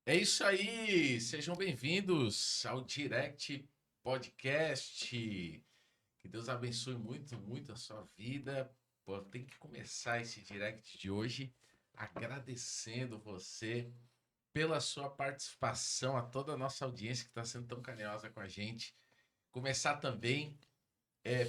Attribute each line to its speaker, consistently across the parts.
Speaker 1: É isso aí, sejam bem-vindos ao Direct Podcast. Que Deus abençoe muito, muito a sua vida. Pô, tem que começar esse Direct de hoje agradecendo você pela sua participação, a toda a nossa audiência que está sendo tão carinhosa com a gente. Começar também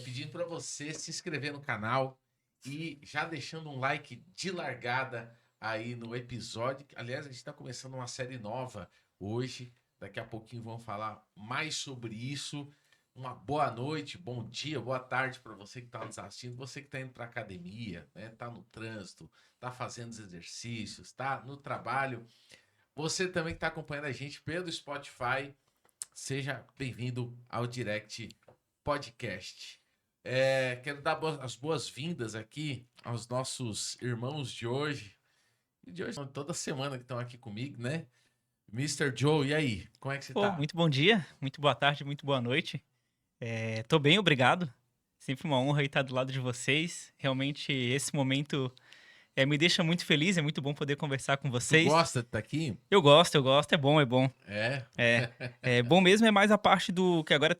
Speaker 1: pedindo para você se inscrever no canal e já deixando um like de largada aí no episódio. Aliás, a gente está começando uma série nova hoje. Daqui a pouquinho vamos falar mais sobre isso. Uma boa noite, bom dia, boa tarde para você que está nos assistindo, você que está indo para academia, né? Está no trânsito, está fazendo os exercícios, está no trabalho. Você também que está acompanhando a gente pelo Spotify, seja bem-vindo ao Direct Podcast. Quero dar as boas-vindas aqui aos nossos irmãos de hoje. E de hoje, toda semana que estão aqui comigo, né? Mr. Joe, e aí? Como é que você
Speaker 2: Pô,
Speaker 1: tá?
Speaker 2: muito bom dia, muito boa tarde, muito boa noite. Tô bem, obrigado. Sempre uma honra estar do lado de vocês. Realmente, esse momento me deixa muito feliz, é muito bom poder conversar com
Speaker 1: Tu
Speaker 2: vocês.
Speaker 1: gosta de estar aqui?
Speaker 2: Eu gosto, é bom, é bom.
Speaker 1: É?
Speaker 2: É, é bom mesmo, é mais a parte do que agora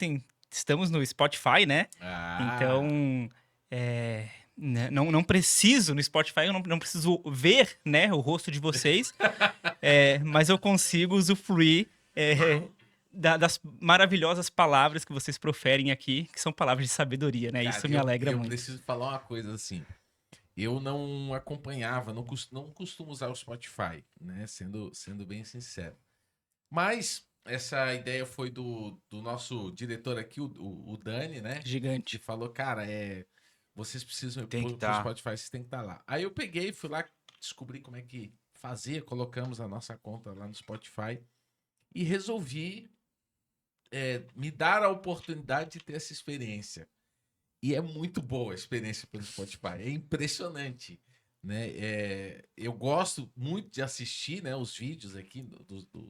Speaker 2: estamos no Spotify, né?
Speaker 1: Ah,
Speaker 2: Então, não preciso no Spotify, eu não preciso ver, né, o rosto de vocês, mas eu consigo usufruir das maravilhosas palavras que vocês proferem aqui, que são palavras de sabedoria, né?
Speaker 1: cara,
Speaker 2: Isso me
Speaker 1: eu,
Speaker 2: alegra
Speaker 1: eu
Speaker 2: muito.
Speaker 1: preciso falar uma coisa assim. Eu não acompanhava, não costumo usar o Spotify, né? Sendo bem sincero. Mas essa ideia foi do nosso diretor aqui, o Dani, né? Que
Speaker 2: Gigante.
Speaker 1: falou, cara, vocês precisam ir
Speaker 3: Tem que
Speaker 1: pro
Speaker 3: estar.
Speaker 1: Spotify, vocês têm que estar lá. Aí eu peguei, fui lá, descobri como é que fazia, colocamos a nossa conta lá no Spotify e resolvi me dar a oportunidade de ter essa experiência. E é muito boa a experiência pelo Spotify, é impressionante. Né? Eu gosto muito de assistir, né, os vídeos aqui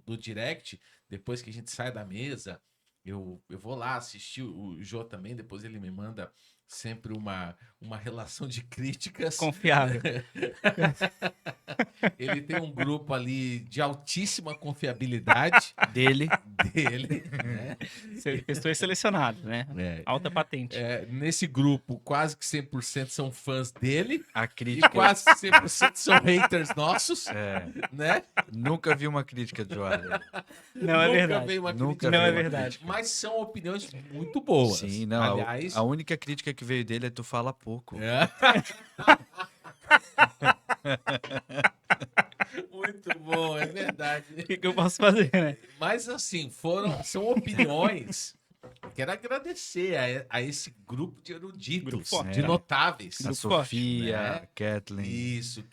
Speaker 1: do Direct, depois que a gente sai da mesa, eu vou lá assistir o Jô também, depois ele me manda sempre uma relação de críticas.
Speaker 2: Confiável.
Speaker 1: Ele tem um grupo ali de altíssima confiabilidade
Speaker 3: Dele.
Speaker 1: dele, né?
Speaker 2: Pessoas selecionadas, né?
Speaker 1: É,
Speaker 2: Alta patente.
Speaker 1: nesse grupo, quase que 100% são fãs dele.
Speaker 3: A
Speaker 1: E
Speaker 3: crítica.
Speaker 1: quase 100% são haters nossos,
Speaker 3: É,
Speaker 1: né?
Speaker 3: nunca vi uma crítica de Jordan.
Speaker 2: Não é
Speaker 1: Nunca
Speaker 2: verdade.
Speaker 1: veio uma
Speaker 3: Nunca
Speaker 1: crítica.
Speaker 2: Não é
Speaker 3: vi uma
Speaker 2: verdade.
Speaker 3: crítica.
Speaker 1: Mas são opiniões muito boas.
Speaker 3: Sim, não.
Speaker 1: Aliás,
Speaker 3: A única crítica que veio dele é tu fala pouco.
Speaker 1: é. Muito bom, é verdade.
Speaker 2: O que eu posso fazer, né?
Speaker 1: Mas assim, são opiniões. Quero agradecer a esse grupo de eruditos,
Speaker 2: Grupo forte,
Speaker 1: de
Speaker 3: né?
Speaker 1: notáveis.
Speaker 3: A
Speaker 2: Grupo forte,
Speaker 3: Sofia,
Speaker 1: né?
Speaker 3: a Kathleen.
Speaker 1: Isso,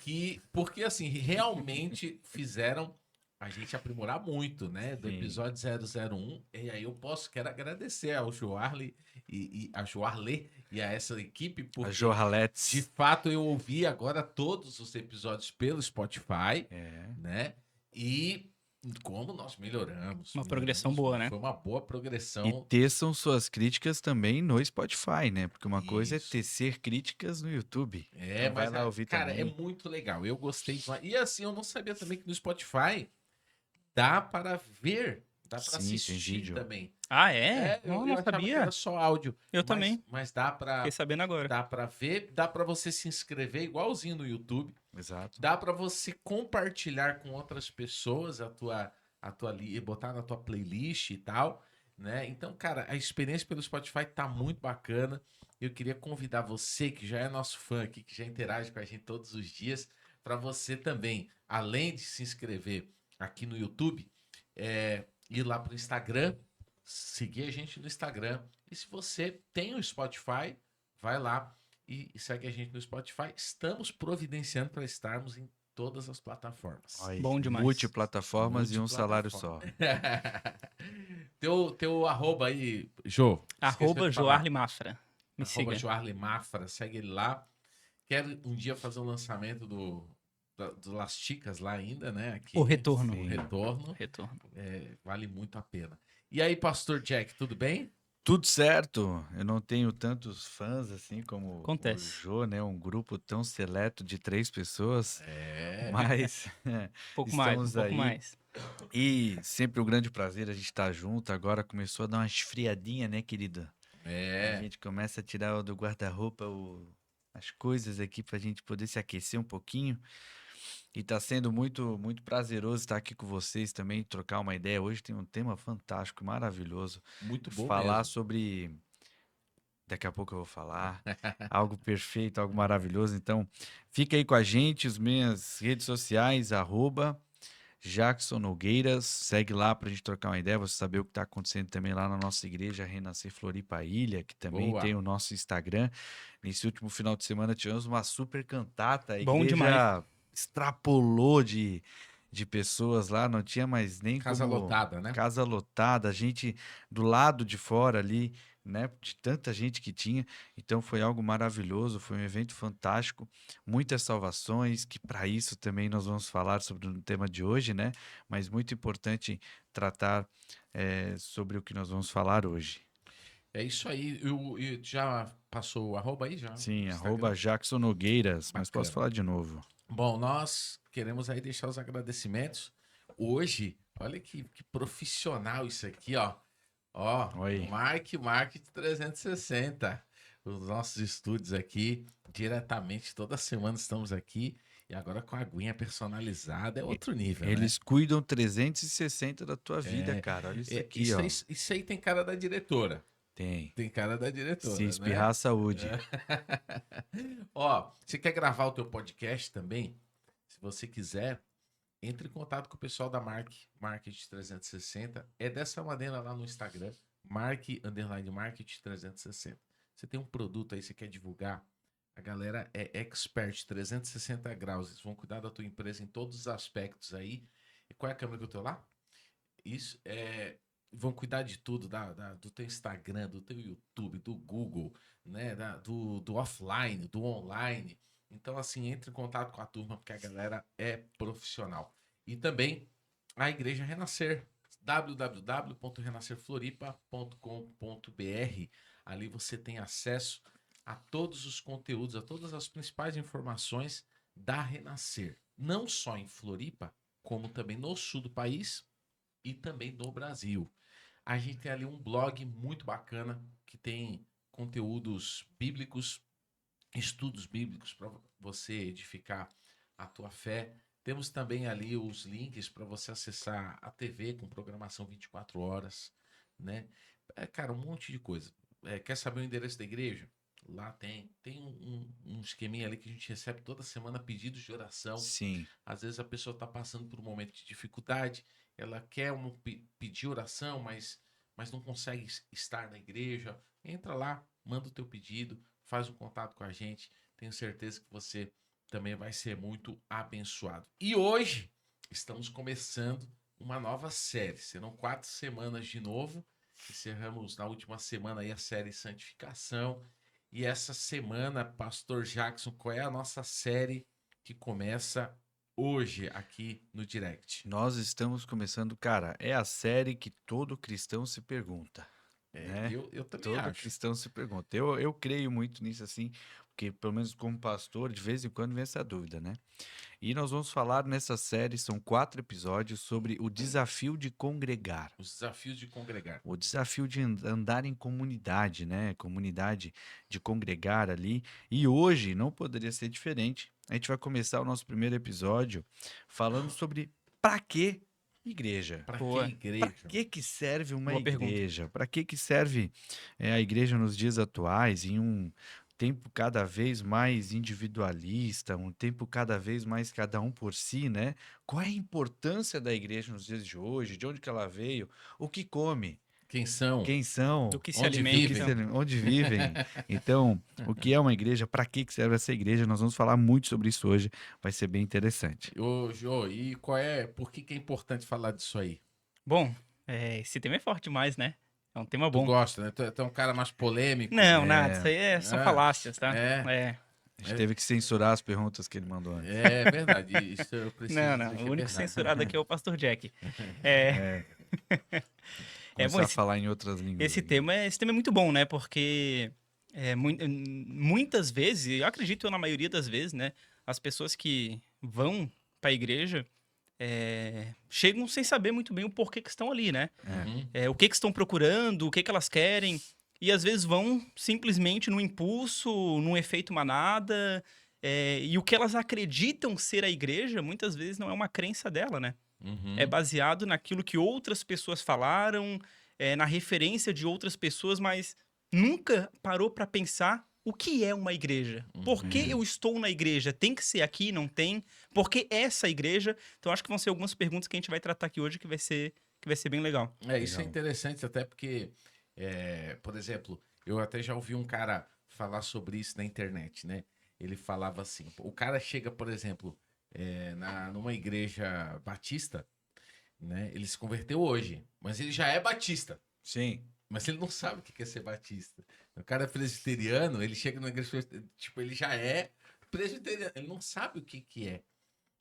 Speaker 1: porque assim, realmente fizeram a gente aprimorar muito, né? Do
Speaker 3: Sim.
Speaker 1: episódio 001. E aí quero agradecer ao Joarle e a Joarle e a essa equipe,
Speaker 3: A
Speaker 1: porque de
Speaker 3: Jorraletes.
Speaker 1: fato eu ouvi agora todos os episódios pelo Spotify,
Speaker 3: É.
Speaker 1: né? E como nós melhoramos.
Speaker 2: Uma progressão boa, né?
Speaker 1: Foi uma boa
Speaker 3: E
Speaker 1: progressão.
Speaker 3: teçam suas críticas também no Spotify, né? Porque uma coisa é
Speaker 1: Isso.
Speaker 3: tecer críticas no YouTube.
Speaker 1: É,
Speaker 3: Então vai
Speaker 1: mas,
Speaker 3: lá ouvir
Speaker 1: cara, é
Speaker 3: também.
Speaker 1: muito legal. Eu gostei demais. E assim, eu não sabia também que no Spotify dá para ver, dá para
Speaker 3: Sim, tem
Speaker 1: assistir
Speaker 3: vídeo.
Speaker 1: também.
Speaker 2: Ah, é?
Speaker 1: Eu
Speaker 2: Não
Speaker 1: achava que
Speaker 2: sabia.
Speaker 1: era só áudio.
Speaker 2: Eu também.
Speaker 1: Mas dá para
Speaker 2: Fiquei sabendo agora.
Speaker 1: ver, dá para você se inscrever igualzinho no YouTube.
Speaker 3: Exato.
Speaker 1: Dá para você compartilhar com outras pessoas botar na tua playlist e tal, né? Então, cara, a experiência pelo Spotify tá muito bacana. Eu queria convidar você que já é nosso fã aqui, que já interage com a gente todos os dias, para você também, além de se inscrever aqui no YouTube, ir lá pro Instagram, seguir a gente no Instagram. E se você tem o Spotify, vai lá e segue a gente no Spotify. Estamos providenciando para estarmos em todas as plataformas.
Speaker 3: Aí,
Speaker 2: Bom demais.
Speaker 3: multiplataformas e um salário só.
Speaker 1: teu arroba aí, Jô.
Speaker 2: Arroba Joarle Mafra. Me
Speaker 1: Arroba
Speaker 2: siga.
Speaker 1: Joarle Mafra, segue ele lá. Quero um dia fazer um lançamento do Las Chicas lá ainda, né? Aqui,
Speaker 2: O retorno.
Speaker 1: o retorno.
Speaker 2: Retorno.
Speaker 1: Vale muito a pena. E aí, Pastor Jack, tudo bem?
Speaker 3: Tudo certo. Eu não tenho tantos fãs assim como o
Speaker 2: Acontece.
Speaker 3: Jô, né? Um grupo tão seleto de 3 pessoas,
Speaker 1: É,
Speaker 3: mas
Speaker 2: Um
Speaker 3: estamos
Speaker 2: pouco
Speaker 3: aí.
Speaker 2: mais.
Speaker 3: E sempre um grande prazer a gente estar junto. Agora começou a dar uma esfriadinha, né, querido? A
Speaker 1: é.
Speaker 3: gente começa a tirar do guarda-roupa as coisas aqui para a gente poder se aquecer um pouquinho. E tá sendo muito, muito prazeroso estar aqui com vocês também, trocar uma ideia. Hoje tem um tema fantástico, maravilhoso.
Speaker 1: Muito bom
Speaker 3: Falar
Speaker 1: mesmo.
Speaker 3: sobre. Daqui a pouco eu vou falar. Algo perfeito, algo maravilhoso. Então, fica aí com a gente, as minhas redes sociais, Jackson Nogueiras. Segue lá para a gente trocar uma ideia, você saber o que está acontecendo também lá na nossa igreja Renascer Floripa Ilha, que também tem
Speaker 1: Boa.
Speaker 3: o nosso Instagram. Nesse último final de semana tivemos uma super cantata. A
Speaker 2: Bom demais.
Speaker 3: igreja extrapolou de pessoas lá, não tinha mais nem
Speaker 1: Casa
Speaker 3: como.
Speaker 1: lotada, né?
Speaker 3: Casa lotada, a gente do lado de fora ali, né? De tanta gente que tinha. Então foi algo maravilhoso, foi um evento fantástico, muitas salvações, que para isso também nós vamos falar sobre o tema de hoje, né? Mas muito importante tratar sobre o que nós vamos falar hoje.
Speaker 1: É isso aí. Já passou o arroba aí já no
Speaker 3: Sim,
Speaker 1: Instagram?
Speaker 3: Jackson Nogueiras, mas posso
Speaker 1: Bacana.
Speaker 3: falar de novo.
Speaker 1: Bom, nós queremos aí deixar os agradecimentos. Hoje, olha que profissional isso aqui, ó. Ó,
Speaker 3: Oi.
Speaker 1: Market 360. Os nossos estúdios aqui, diretamente, toda semana estamos aqui. E agora com a aguinha personalizada é outro nível, né?
Speaker 3: Eles cuidam 360 da tua vida, cara. Olha isso aqui, ó.
Speaker 1: Isso aí tem cara da diretora.
Speaker 3: Tem.
Speaker 1: Tem cara da
Speaker 3: Se
Speaker 1: diretora, né?
Speaker 3: espirrar, saúde.
Speaker 1: Ó, você quer gravar o teu podcast também? Se você quiser, entre em contato com o pessoal da Market 360. É dessa maneira lá no Instagram, Market 360. Você tem um produto aí, você quer divulgar, a galera é expert 360 graus. Eles vão cuidar da tua empresa em todos os aspectos aí. E qual é a câmera que eu tô lá? Isso é. Vão cuidar de tudo, do teu Instagram, do teu YouTube, do Google, né? Do offline, do online. Então, assim, entre em contato com a turma, porque a galera é profissional. E também a Igreja Renascer, www.renascerfloripa.com.br. Ali você tem acesso a todos os conteúdos, a todas as principais informações da Renascer. Não só em Floripa, como também no sul do país e também no Brasil. A gente tem ali um blog muito bacana que tem conteúdos bíblicos, estudos bíblicos para você edificar a tua fé. Temos também ali os links para você acessar a TV com programação 24 horas, né? Cara, um monte de coisa. Quer saber o endereço da igreja? Lá tem. Tem um esqueminha ali que a gente recebe toda semana pedidos de oração.
Speaker 3: Sim.
Speaker 1: Às vezes a pessoa está passando por um momento de dificuldade, ela quer pedir oração, mas não consegue estar na igreja. Entra lá, manda o teu pedido, faz um contato com a gente. Tenho certeza que você também vai ser muito abençoado. E hoje estamos começando uma nova série. Serão 4 semanas de novo. Encerramos na última semana aí a série Santificação. E essa semana, Pastor Jackson, qual é a nossa série que começa hoje aqui no Direct?
Speaker 3: Nós estamos começando, cara, é a série que todo cristão se pergunta, né?
Speaker 1: Eu também
Speaker 3: Todo
Speaker 1: acho.
Speaker 3: cristão se pergunta. Eu creio muito nisso, assim, porque pelo menos como pastor, de vez em quando vem essa dúvida, né? E nós vamos falar nessa série, são 4 episódios, sobre o desafio de congregar.
Speaker 1: Os desafios de congregar.
Speaker 3: O desafio de andar em comunidade, né? Comunidade de congregar ali. E hoje não poderia ser diferente. A gente vai começar o nosso primeiro episódio falando sobre para que igreja.
Speaker 1: Para que
Speaker 2: Boa.
Speaker 1: igreja?
Speaker 3: Para que serve uma
Speaker 2: Boa pergunta.
Speaker 3: igreja? Para que serve a igreja nos dias atuais, em um tempo cada vez mais individualista, um tempo cada vez mais cada um por si, né? Qual é a importância da igreja nos dias de hoje? De onde que ela veio? O que come?
Speaker 1: Quem são?
Speaker 3: Quem são?
Speaker 2: Do que se
Speaker 1: Onde
Speaker 2: alimenta.
Speaker 1: vivem?
Speaker 3: Onde vivem? Então, o que é uma igreja? Para que serve essa igreja? Nós vamos falar muito sobre isso hoje. Vai ser bem interessante.
Speaker 1: Ô, Jô, e por que é importante falar disso aí?
Speaker 2: Bom, esse tema é forte demais, né? É um tema
Speaker 1: Tu
Speaker 2: bom.
Speaker 1: gosta, né? Tu é um cara mais polêmico.
Speaker 2: Não, nada. Isso aí são
Speaker 1: É.
Speaker 2: falácias, tá?
Speaker 1: É.
Speaker 3: A gente teve que censurar as perguntas que ele mandou antes.
Speaker 1: É verdade. Isso eu preciso
Speaker 2: Não,
Speaker 1: dizer
Speaker 2: não.
Speaker 1: que
Speaker 2: O
Speaker 1: é
Speaker 2: único
Speaker 1: verdade.
Speaker 2: censurado aqui é o Pastor Jack. É,
Speaker 3: Começar
Speaker 2: bom,
Speaker 3: a falar em outras línguas.
Speaker 2: esse tema é muito bom, né? Porque muitas vezes, eu acredito na maioria das vezes, né? As pessoas que vão para a igreja chegam sem saber muito bem o porquê que estão ali, né?
Speaker 1: Uhum.
Speaker 2: O que estão procurando, o que elas querem. E às vezes vão simplesmente no impulso, num efeito manada. E o que elas acreditam ser a igreja, muitas vezes não é uma crença dela, né? É
Speaker 1: Uhum.
Speaker 2: baseado naquilo que outras pessoas falaram, na referência de outras pessoas, mas nunca parou para pensar o que é uma igreja. Por que eu estou na igreja? Tem que ser aqui, não tem? Por que essa igreja? Então acho que vão ser algumas perguntas que a gente vai tratar aqui hoje que vai ser bem legal.
Speaker 1: Isso é
Speaker 3: Legal.
Speaker 1: interessante até porque, por exemplo, eu até já ouvi um cara falar sobre isso na internet, né? Ele falava assim, o cara chega, por exemplo, numa igreja batista, né? Ele se converteu hoje, mas ele já é batista.
Speaker 3: Sim.
Speaker 1: Mas ele não sabe o que é ser batista. O cara é presbiteriano, ele chega numa igreja, tipo, ele já é presbiteriano. Ele não sabe o que é,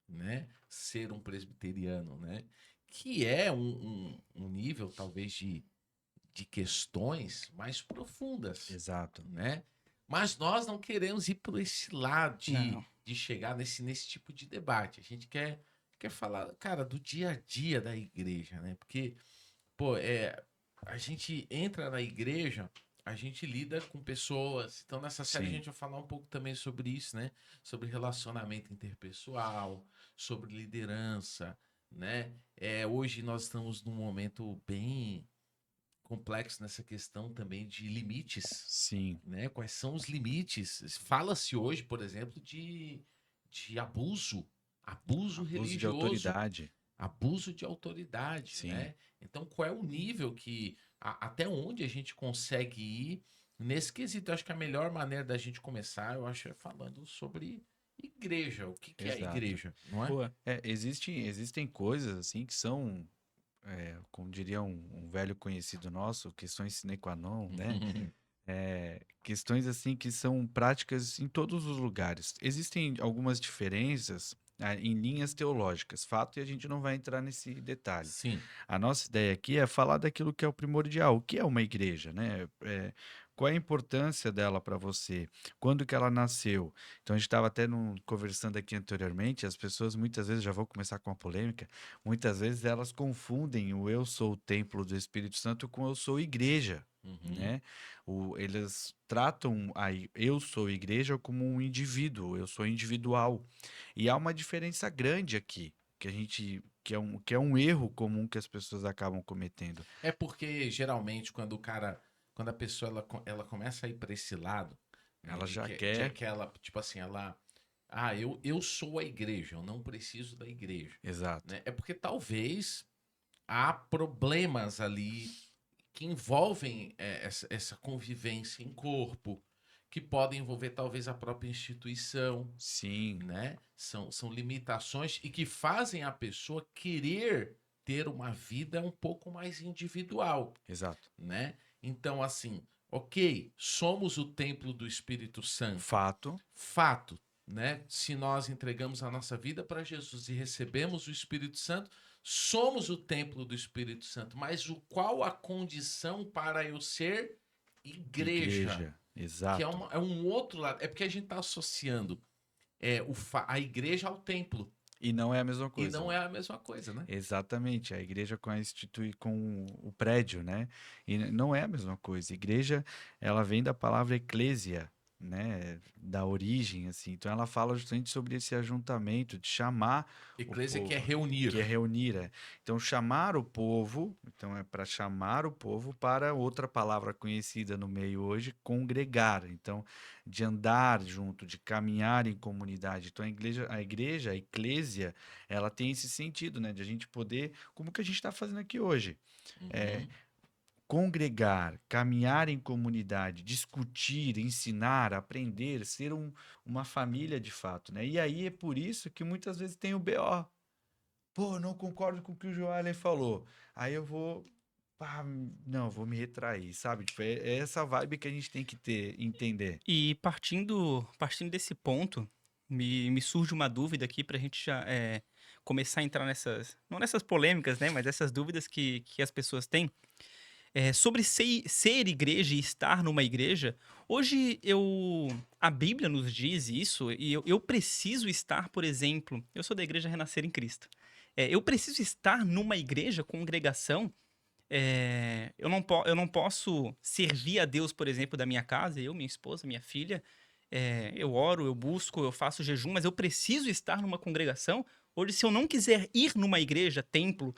Speaker 1: né? Ser um presbiteriano, né? Que é um nível, talvez, de questões mais profundas,
Speaker 3: Exato.
Speaker 1: né? Mas nós não queremos ir por esse lado
Speaker 2: Não.
Speaker 1: de chegar nesse tipo de debate. A gente quer falar, cara, do dia a dia da igreja, né? Porque, pô, a gente entra na igreja, a gente lida com pessoas. Então, nessa série, a
Speaker 3: Sim.
Speaker 1: gente vai falar um pouco também sobre isso, né? Sobre relacionamento interpessoal, sobre liderança, né? Hoje nós estamos num momento bem complexo nessa questão também de limites,
Speaker 3: Sim.
Speaker 1: né? Quais são os limites? Fala-se hoje, por exemplo, de abuso
Speaker 3: Abuso de
Speaker 1: religioso,
Speaker 3: autoridade.
Speaker 1: abuso de autoridade,
Speaker 3: Sim.
Speaker 1: né? Então, qual é o nível até onde a gente consegue ir nesse quesito? Eu acho que a melhor maneira da gente começar, eu acho, é falando sobre igreja. O que é a
Speaker 3: Exato.
Speaker 1: igreja, não é?
Speaker 2: Boa.
Speaker 3: Existem coisas assim que são, como diria um velho conhecido nosso, questões sine qua non, né? Questões assim que são práticas em todos os lugares. Existem algumas diferenças em linhas teológicas, fato, e a gente não vai entrar nesse detalhe.
Speaker 1: Sim.
Speaker 3: A nossa ideia aqui é falar daquilo que é o primordial, o que é uma igreja, né? Qual é a importância dela para você? Quando que ela nasceu? Então a gente estava até conversando aqui anteriormente, as pessoas muitas vezes, já vou começar com uma polêmica, muitas vezes elas confundem o eu sou o templo do Espírito Santo com eu sou igreja,
Speaker 1: Uhum.
Speaker 3: né? Eles tratam eu sou igreja como um indivíduo, eu sou individual. E há uma diferença grande aqui, que é um erro comum que as pessoas acabam cometendo.
Speaker 1: É porque geralmente quando a pessoa ela começa a ir para esse lado, né,
Speaker 3: Ela já
Speaker 1: de
Speaker 3: quer.
Speaker 1: que ela, tipo assim, eu sou a igreja, eu não preciso da igreja,
Speaker 3: Exato.
Speaker 1: né? É porque talvez há problemas ali que envolvem essa convivência em corpo, que podem envolver talvez a própria instituição,
Speaker 3: Sim,
Speaker 1: né? São limitações e que fazem a pessoa querer ter uma vida um pouco mais individual,
Speaker 3: exato.
Speaker 1: né? Então, assim, ok, somos o templo do Espírito Santo,
Speaker 3: Fato.
Speaker 1: fato, né? Se nós entregamos a nossa vida para Jesus e recebemos o Espírito Santo, somos o templo do Espírito Santo. Mas qual a condição para eu ser igreja?
Speaker 3: Igreja.
Speaker 1: Que
Speaker 3: Exato.
Speaker 1: é um outro lado. É porque a gente está associando a igreja ao templo.
Speaker 3: E não é a mesma
Speaker 1: E
Speaker 3: coisa.
Speaker 1: não é a mesma coisa, né?
Speaker 3: Exatamente, a igreja com o prédio, né? E não é a mesma coisa. Igreja, ela vem da palavra eclésia, né? Da origem, assim. Então ela fala justamente sobre esse ajuntamento, de chamar o
Speaker 1: Eclésia que é
Speaker 3: povo,
Speaker 1: reunir.
Speaker 3: que é reunir. Então chamar o povo, então é para chamar o povo para outra palavra conhecida no meio hoje, congregar. Então, de andar junto, de caminhar em comunidade. Então a eclésia ela tem esse sentido, né? De a gente poder, como que a gente está fazendo aqui hoje, é,
Speaker 1: Uhum.
Speaker 3: congregar, caminhar em comunidade, discutir, ensinar, aprender, ser uma família de fato, né? E aí é por isso que muitas vezes tem o BO. Pô, não concordo com o que o Joalen falou. Aí eu vou. Não, vou me retrair, sabe? Tipo, é essa vibe que a gente tem que entender.
Speaker 2: E partindo desse ponto, me surge uma dúvida aqui pra gente já começar a entrar não nessas polêmicas, né? Mas essas dúvidas que as pessoas têm. Sobre ser igreja e estar numa igreja, hoje a Bíblia nos diz isso e eu preciso estar, por exemplo, eu sou da Igreja Renascer em Cristo. Eu preciso estar numa igreja, congregação. Eu não posso servir a Deus, por exemplo, da minha casa, eu, minha esposa, minha filha. Eu oro, eu busco, eu faço jejum, mas eu preciso estar numa congregação. Hoje, se eu não quiser ir numa igreja, templo,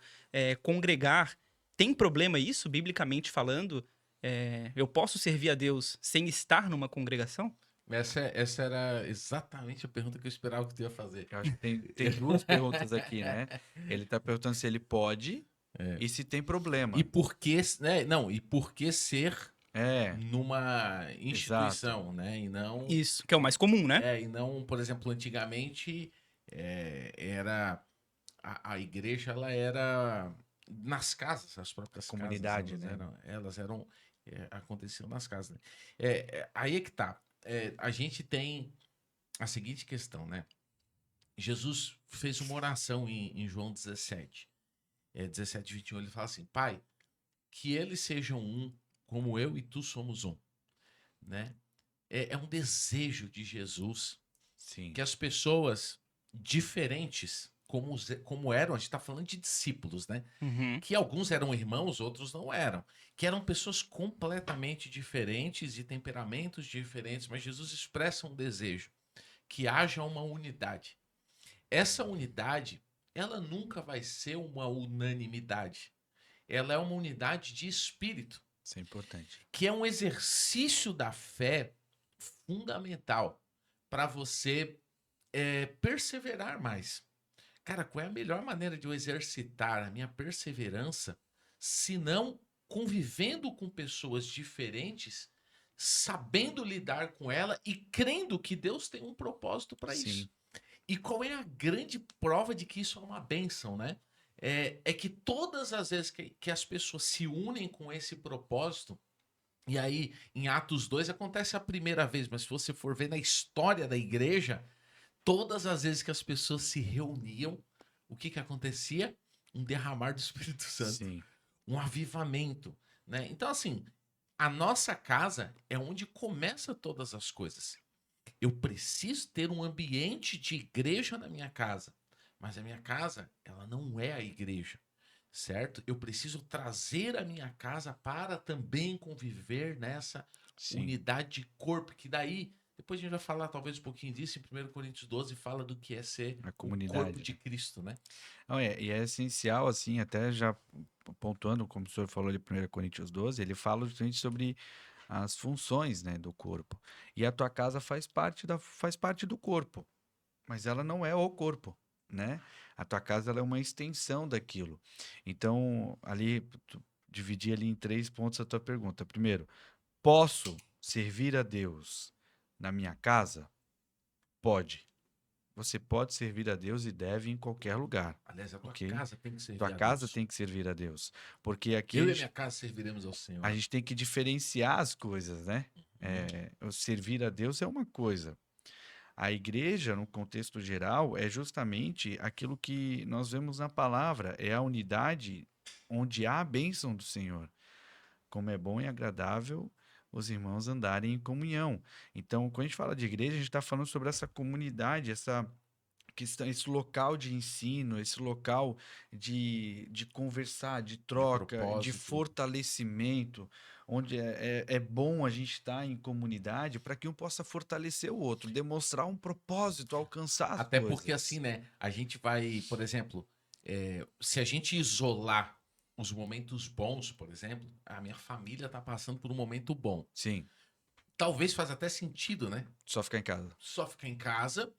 Speaker 2: congregar, tem problema isso, biblicamente falando? Eu posso servir a Deus sem estar numa congregação?
Speaker 1: Essa era exatamente a pergunta que eu esperava que tu ia fazer.
Speaker 3: Eu acho que tem duas perguntas aqui, né? Ele está perguntando se ele pode e se tem problema.
Speaker 1: E por que, né? Não, e por que ser
Speaker 3: É,
Speaker 1: numa instituição, né? E não,
Speaker 2: Isso, que é o mais comum, né?
Speaker 1: por exemplo, antigamente era a igreja, ela era nas casas, as próprias
Speaker 3: comunidade,
Speaker 1: casas,
Speaker 3: né?
Speaker 1: elas eram aconteciam nas casas, né? Aí é que tá. A gente tem a seguinte questão, né? Jesus fez uma oração em João 17, 17, 21, ele fala assim: Pai, que eles sejam um, como eu e tu somos um, né? É um desejo de Jesus
Speaker 3: Sim.
Speaker 1: que as pessoas diferentes, como eram, a gente está falando de discípulos, né?
Speaker 2: Uhum.
Speaker 1: Que alguns eram irmãos, outros não eram. Que eram pessoas completamente diferentes, de temperamentos diferentes, mas Jesus expressa um desejo, que haja uma unidade. Essa unidade, ela nunca vai ser uma unanimidade. Ela é uma unidade de espírito,
Speaker 3: Isso é importante.
Speaker 1: que é um exercício da fé fundamental para você perseverar mais. Cara, qual é a melhor maneira de eu exercitar a minha perseverança, se não convivendo com pessoas diferentes, sabendo lidar com ela e crendo que Deus tem um propósito para
Speaker 3: Sim.
Speaker 1: isso? E qual é a grande prova de que isso é uma bênção, né? É que todas as vezes que as pessoas se unem com esse propósito, e aí em Atos 2 acontece a primeira vez, mas se você for ver na história da igreja, todas as vezes que as pessoas se reuniam, o que acontecia? Um derramar do Espírito Santo,
Speaker 3: Sim.
Speaker 1: um avivamento, né? Então, assim, a nossa casa é onde começa todas as coisas. Eu preciso ter um ambiente de igreja na minha casa, mas a minha casa, ela não é a igreja, certo? Eu preciso trazer a minha casa para também conviver nessa
Speaker 3: Sim.
Speaker 1: unidade de corpo, que daí, depois a gente vai falar talvez um pouquinho disso, em 1 Coríntios 12 fala do que é ser
Speaker 3: A
Speaker 1: o
Speaker 3: comunidade,
Speaker 1: corpo de
Speaker 3: né?
Speaker 1: Cristo, né?
Speaker 3: Não, e é essencial, assim, até já pontuando, como o senhor falou ali, 1 Coríntios 12, ele fala justamente sobre as funções, né, do corpo. E a tua casa faz parte do corpo, mas ela não é o corpo, né? A tua casa ela é uma extensão daquilo. Então, ali, dividir ali em 3 pontos a tua pergunta. Primeiro, posso servir a Deus na minha casa? Pode. Você pode servir a Deus e deve em qualquer lugar,
Speaker 1: Aliás, a tua
Speaker 3: ok?
Speaker 1: casa tem que servir
Speaker 3: Tua
Speaker 1: a
Speaker 3: casa
Speaker 1: Deus.
Speaker 3: tem que servir a Deus, porque aqui
Speaker 1: Eu e a minha casa serviremos ao Senhor.
Speaker 3: a gente tem que diferenciar as coisas, né? O servir a Deus é uma coisa. A igreja, no contexto geral, é justamente aquilo que nós vemos na palavra, é a unidade onde há a bênção do Senhor. Como é bom e agradável os irmãos andarem em comunhão. Então, quando a gente fala de igreja, a gente está falando sobre essa comunidade, esse local de ensino, esse local de conversar, de troca, de
Speaker 1: propósito.
Speaker 3: fortalecimento, onde é bom a gente estar em comunidade para que um possa fortalecer o outro, demonstrar um propósito, alcançar as
Speaker 1: Até
Speaker 3: coisas.
Speaker 1: porque assim, né? A gente vai, por exemplo, se a gente isolar os momentos bons, por exemplo, a minha família tá passando por um momento bom.
Speaker 3: Sim,
Speaker 1: Talvez faz até sentido, né?
Speaker 3: só ficar em casa.
Speaker 1: Só ficar em casa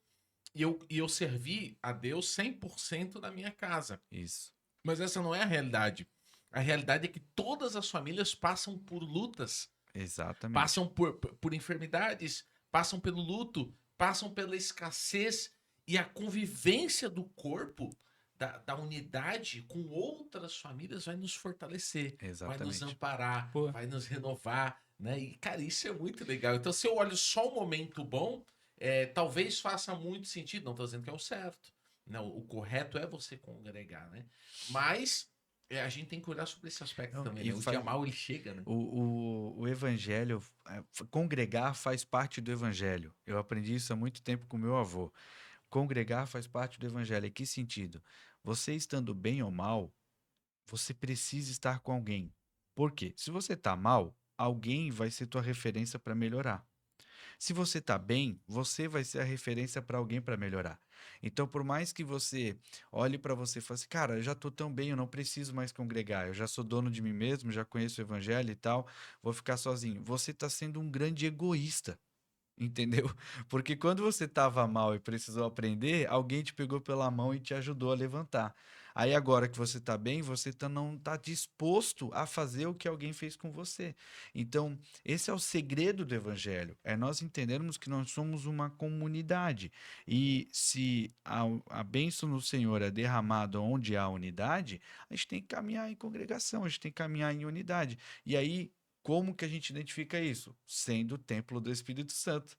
Speaker 1: e eu servir a Deus 100% na minha casa.
Speaker 3: Isso.
Speaker 1: Mas essa não é a realidade. A realidade é que todas as famílias passam por lutas,
Speaker 3: Exatamente.
Speaker 1: passam por enfermidades, passam pelo luto, passam pela escassez e a convivência do corpo, da unidade com outras famílias vai nos fortalecer, vai nos
Speaker 3: Exatamente.
Speaker 1: amparar,
Speaker 2: Pô.
Speaker 1: vai nos renovar, né? E, cara, isso é muito legal. Então, se eu olho só o momento bom, talvez faça muito sentido. Não estou dizendo que é o certo. Não, o correto é você congregar, né? Mas A gente tem que olhar sobre esse aspecto
Speaker 3: Não,
Speaker 1: também,
Speaker 3: e
Speaker 1: né? O dia mal, ele chega, né?
Speaker 3: o evangelho, congregar faz parte do evangelho. Eu aprendi isso há muito tempo com meu avô. Congregar faz parte do evangelho. Em que sentido? Você estando bem ou mal, você precisa estar com alguém. Por quê? Se você está mal, alguém vai ser tua referência para melhorar. Se você está bem, você vai ser a referência para alguém para melhorar. Então, por mais que você olhe para você e fale assim, cara, eu já estou tão bem, eu não preciso mais congregar, eu já sou dono de mim mesmo, já conheço o evangelho e tal, vou ficar sozinho. Você está sendo um grande egoísta. Entendeu? Porque quando você estava mal e precisou aprender, alguém te pegou pela mão e te ajudou a levantar. Aí agora que você está bem, você não está disposto a fazer o que alguém fez com você. Então, esse é o segredo do evangelho, é nós entendermos que nós somos uma comunidade. E se a bênção do Senhor é derramada onde há unidade, a gente tem que caminhar em congregação, a gente tem que caminhar em unidade. E aí, como que a gente identifica isso? Sendo o templo do Espírito Santo.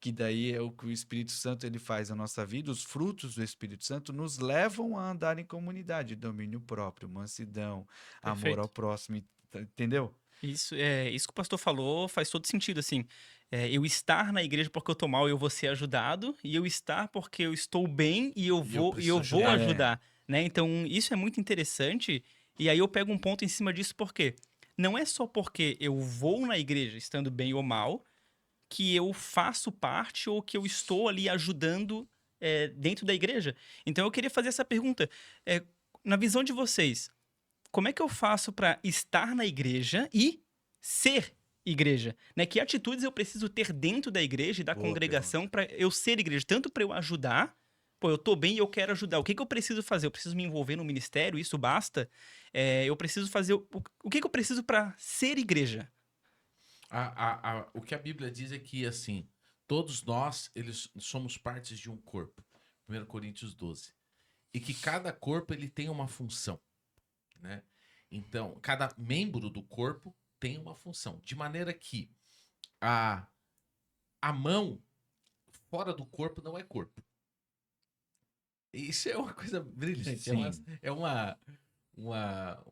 Speaker 3: Que daí é o que o Espírito Santo ele faz na nossa vida, os frutos do Espírito Santo nos levam a andar em comunidade, domínio próprio, mansidão, amor ao
Speaker 2: Perfeito.
Speaker 3: próximo, entendeu?
Speaker 2: Isso que o pastor falou faz todo sentido, assim. Eu estar na igreja porque eu tô mal e eu vou ser ajudado, e eu estar porque eu estou bem e eu
Speaker 1: E eu
Speaker 2: vou, e
Speaker 1: preciso
Speaker 2: eu vou
Speaker 1: ajudar.
Speaker 2: ajudar, né? Então, isso é muito interessante, e aí eu pego um ponto em cima disso, porque não é só porque eu vou na igreja estando bem ou mal, que eu faço parte ou que eu estou ali ajudando dentro da igreja. Então, eu queria fazer essa pergunta. É, na visão de vocês, como é que eu faço para estar na igreja e ser igreja? Né? Que atitudes eu preciso ter dentro da igreja e da
Speaker 3: Boa
Speaker 2: congregação
Speaker 3: pergunta.
Speaker 2: para eu ser igreja? Tanto para eu ajudar, pô, eu tô bem e eu quero ajudar. O que, que eu preciso fazer? Eu preciso me envolver no ministério? Isso basta? Eu preciso fazer. O que, que eu preciso para ser igreja?
Speaker 1: O que a Bíblia diz é que, assim, todos nós, eles somos partes de um corpo. 1 Coríntios 12. E que cada corpo, ele tem uma função, né? Então, cada membro do corpo tem uma função. De maneira que a, a mão fora do corpo não é corpo. Isso é uma coisa brilhante.
Speaker 3: Sim,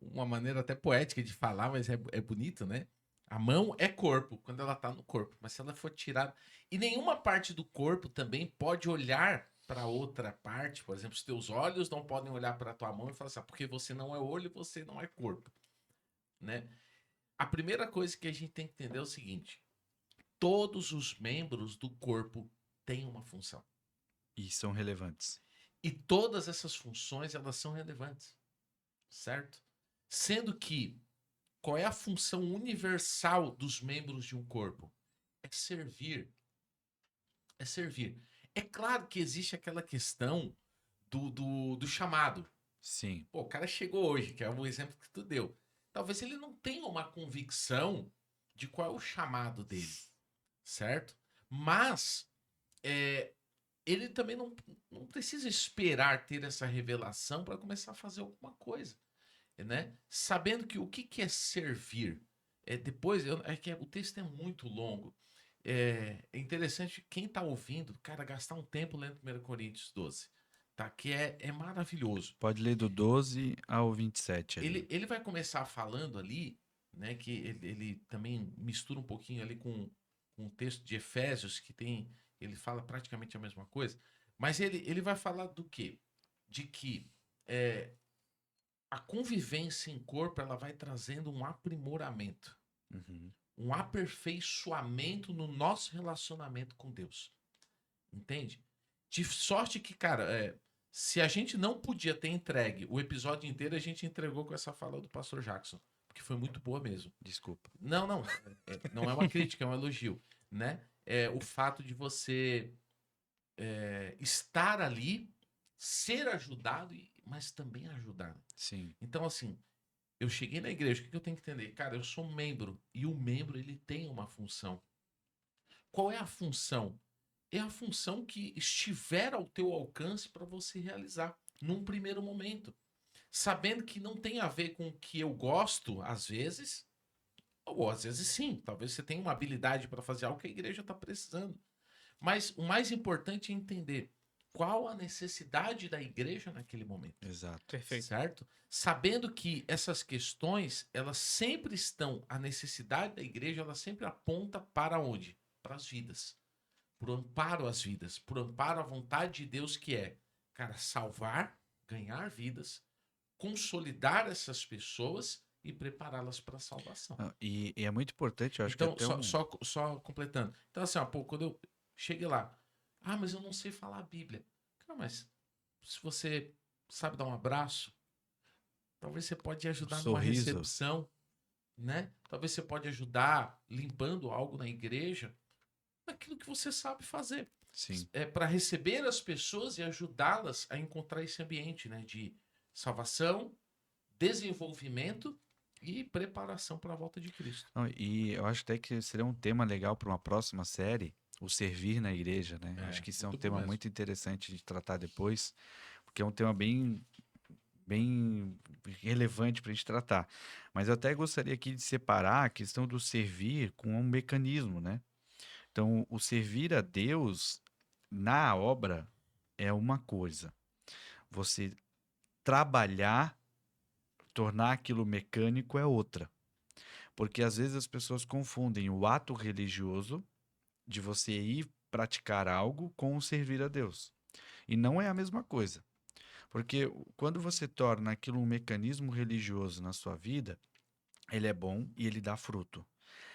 Speaker 1: Uma maneira até poética de falar, mas é bonito, né? A mão é corpo quando ela tá no corpo, mas se ela for tirada. E nenhuma parte do corpo também pode olhar para outra parte. Por exemplo, os teus olhos não podem olhar para tua mão e falar assim, porque você não é olho, você não é corpo, né? A primeira coisa que a gente tem que entender é o seguinte: todos os membros do corpo têm uma função.
Speaker 3: e são relevantes.
Speaker 1: E todas essas funções, elas são relevantes, certo? Sendo que, qual é a função universal dos membros de um corpo? É servir. É servir. É claro que existe aquela questão do chamado.
Speaker 3: Sim,
Speaker 1: Pô, o cara chegou hoje, que é o exemplo que tu deu. Talvez ele não tenha uma convicção de qual é o chamado dele, certo? Mas é, ele também não precisa esperar ter essa revelação para começar a fazer alguma coisa, né? Sabendo que o que é servir. Depois, o texto é muito longo. É interessante quem está ouvindo, cara, gastar um tempo lendo 1 Coríntios 12, tá? Que é maravilhoso.
Speaker 3: pode ler do 12 ao 27 ali.
Speaker 1: Ele vai começar falando ali, né? Que ele também mistura um pouquinho ali com o texto de Efésios, que tem. Ele fala praticamente a mesma coisa. Mas ele vai falar do quê? De que é, a convivência em corpo ela vai trazendo um aprimoramento,
Speaker 3: Uhum.
Speaker 1: um aperfeiçoamento no nosso relacionamento com Deus. Entende? De sorte que, cara, se a gente não podia ter entregue o episódio inteiro, a gente entregou com essa fala do pastor Jackson, porque foi muito boa mesmo.
Speaker 3: Desculpa.
Speaker 1: Não, não, não é uma crítica, é um elogio, né? O fato de você estar ali, ser ajudado, mas também ajudar.
Speaker 3: Sim,
Speaker 1: Então, assim, eu cheguei na igreja, o que eu tenho que entender? Cara, eu sou um membro, e o membro, ele tem uma função. Qual é a função? É a função que estiver ao teu alcance para você realizar num primeiro momento. Sabendo que não tem a ver com o que eu gosto, às vezes, ou às vezes sim. Talvez você tenha uma habilidade para fazer algo que a igreja está precisando. Mas o mais importante é entender: qual a necessidade da igreja naquele momento.
Speaker 3: Exato.
Speaker 2: Perfeito.
Speaker 1: Certo? Sabendo que essas questões, elas sempre estão, a necessidade da igreja, ela sempre aponta para onde? Para as vidas. Por amparo às vidas, por amparo à vontade de Deus, que é, cara, salvar, ganhar vidas, consolidar essas pessoas e prepará-las para a salvação.
Speaker 3: Ah, e é muito importante, eu acho que
Speaker 1: Então,
Speaker 3: até
Speaker 1: só completando. Então, assim, ó, pô, quando eu cheguei lá, mas eu não sei falar a Bíblia. Cara, mas se você sabe dar um abraço, talvez você pode ajudar numa
Speaker 3: sorriso.
Speaker 1: recepção, né? Talvez você pode ajudar limpando algo na igreja, naquilo que você sabe fazer.
Speaker 3: Sim.
Speaker 1: É para receber as pessoas e ajudá-las a encontrar esse ambiente, né, de salvação, desenvolvimento e preparação para a volta de Cristo.
Speaker 3: Não, e eu acho até que seria um tema legal para uma próxima série, o servir na igreja, né?
Speaker 1: É,
Speaker 3: Acho que isso é um
Speaker 1: muito bom
Speaker 3: tema
Speaker 1: mesmo.
Speaker 3: muito interessante de tratar depois, porque é um tema bem relevante para a gente tratar. Mas eu até gostaria aqui de separar a questão do servir com um mecanismo, né? Então, o servir a Deus na obra é uma coisa. Você trabalhar, tornar aquilo mecânico é outra. Porque às vezes as pessoas confundem o ato religioso de você ir praticar algo com o servir a Deus. E não é a mesma coisa. Porque quando você torna aquilo um mecanismo religioso na sua vida, ele é bom e ele dá fruto.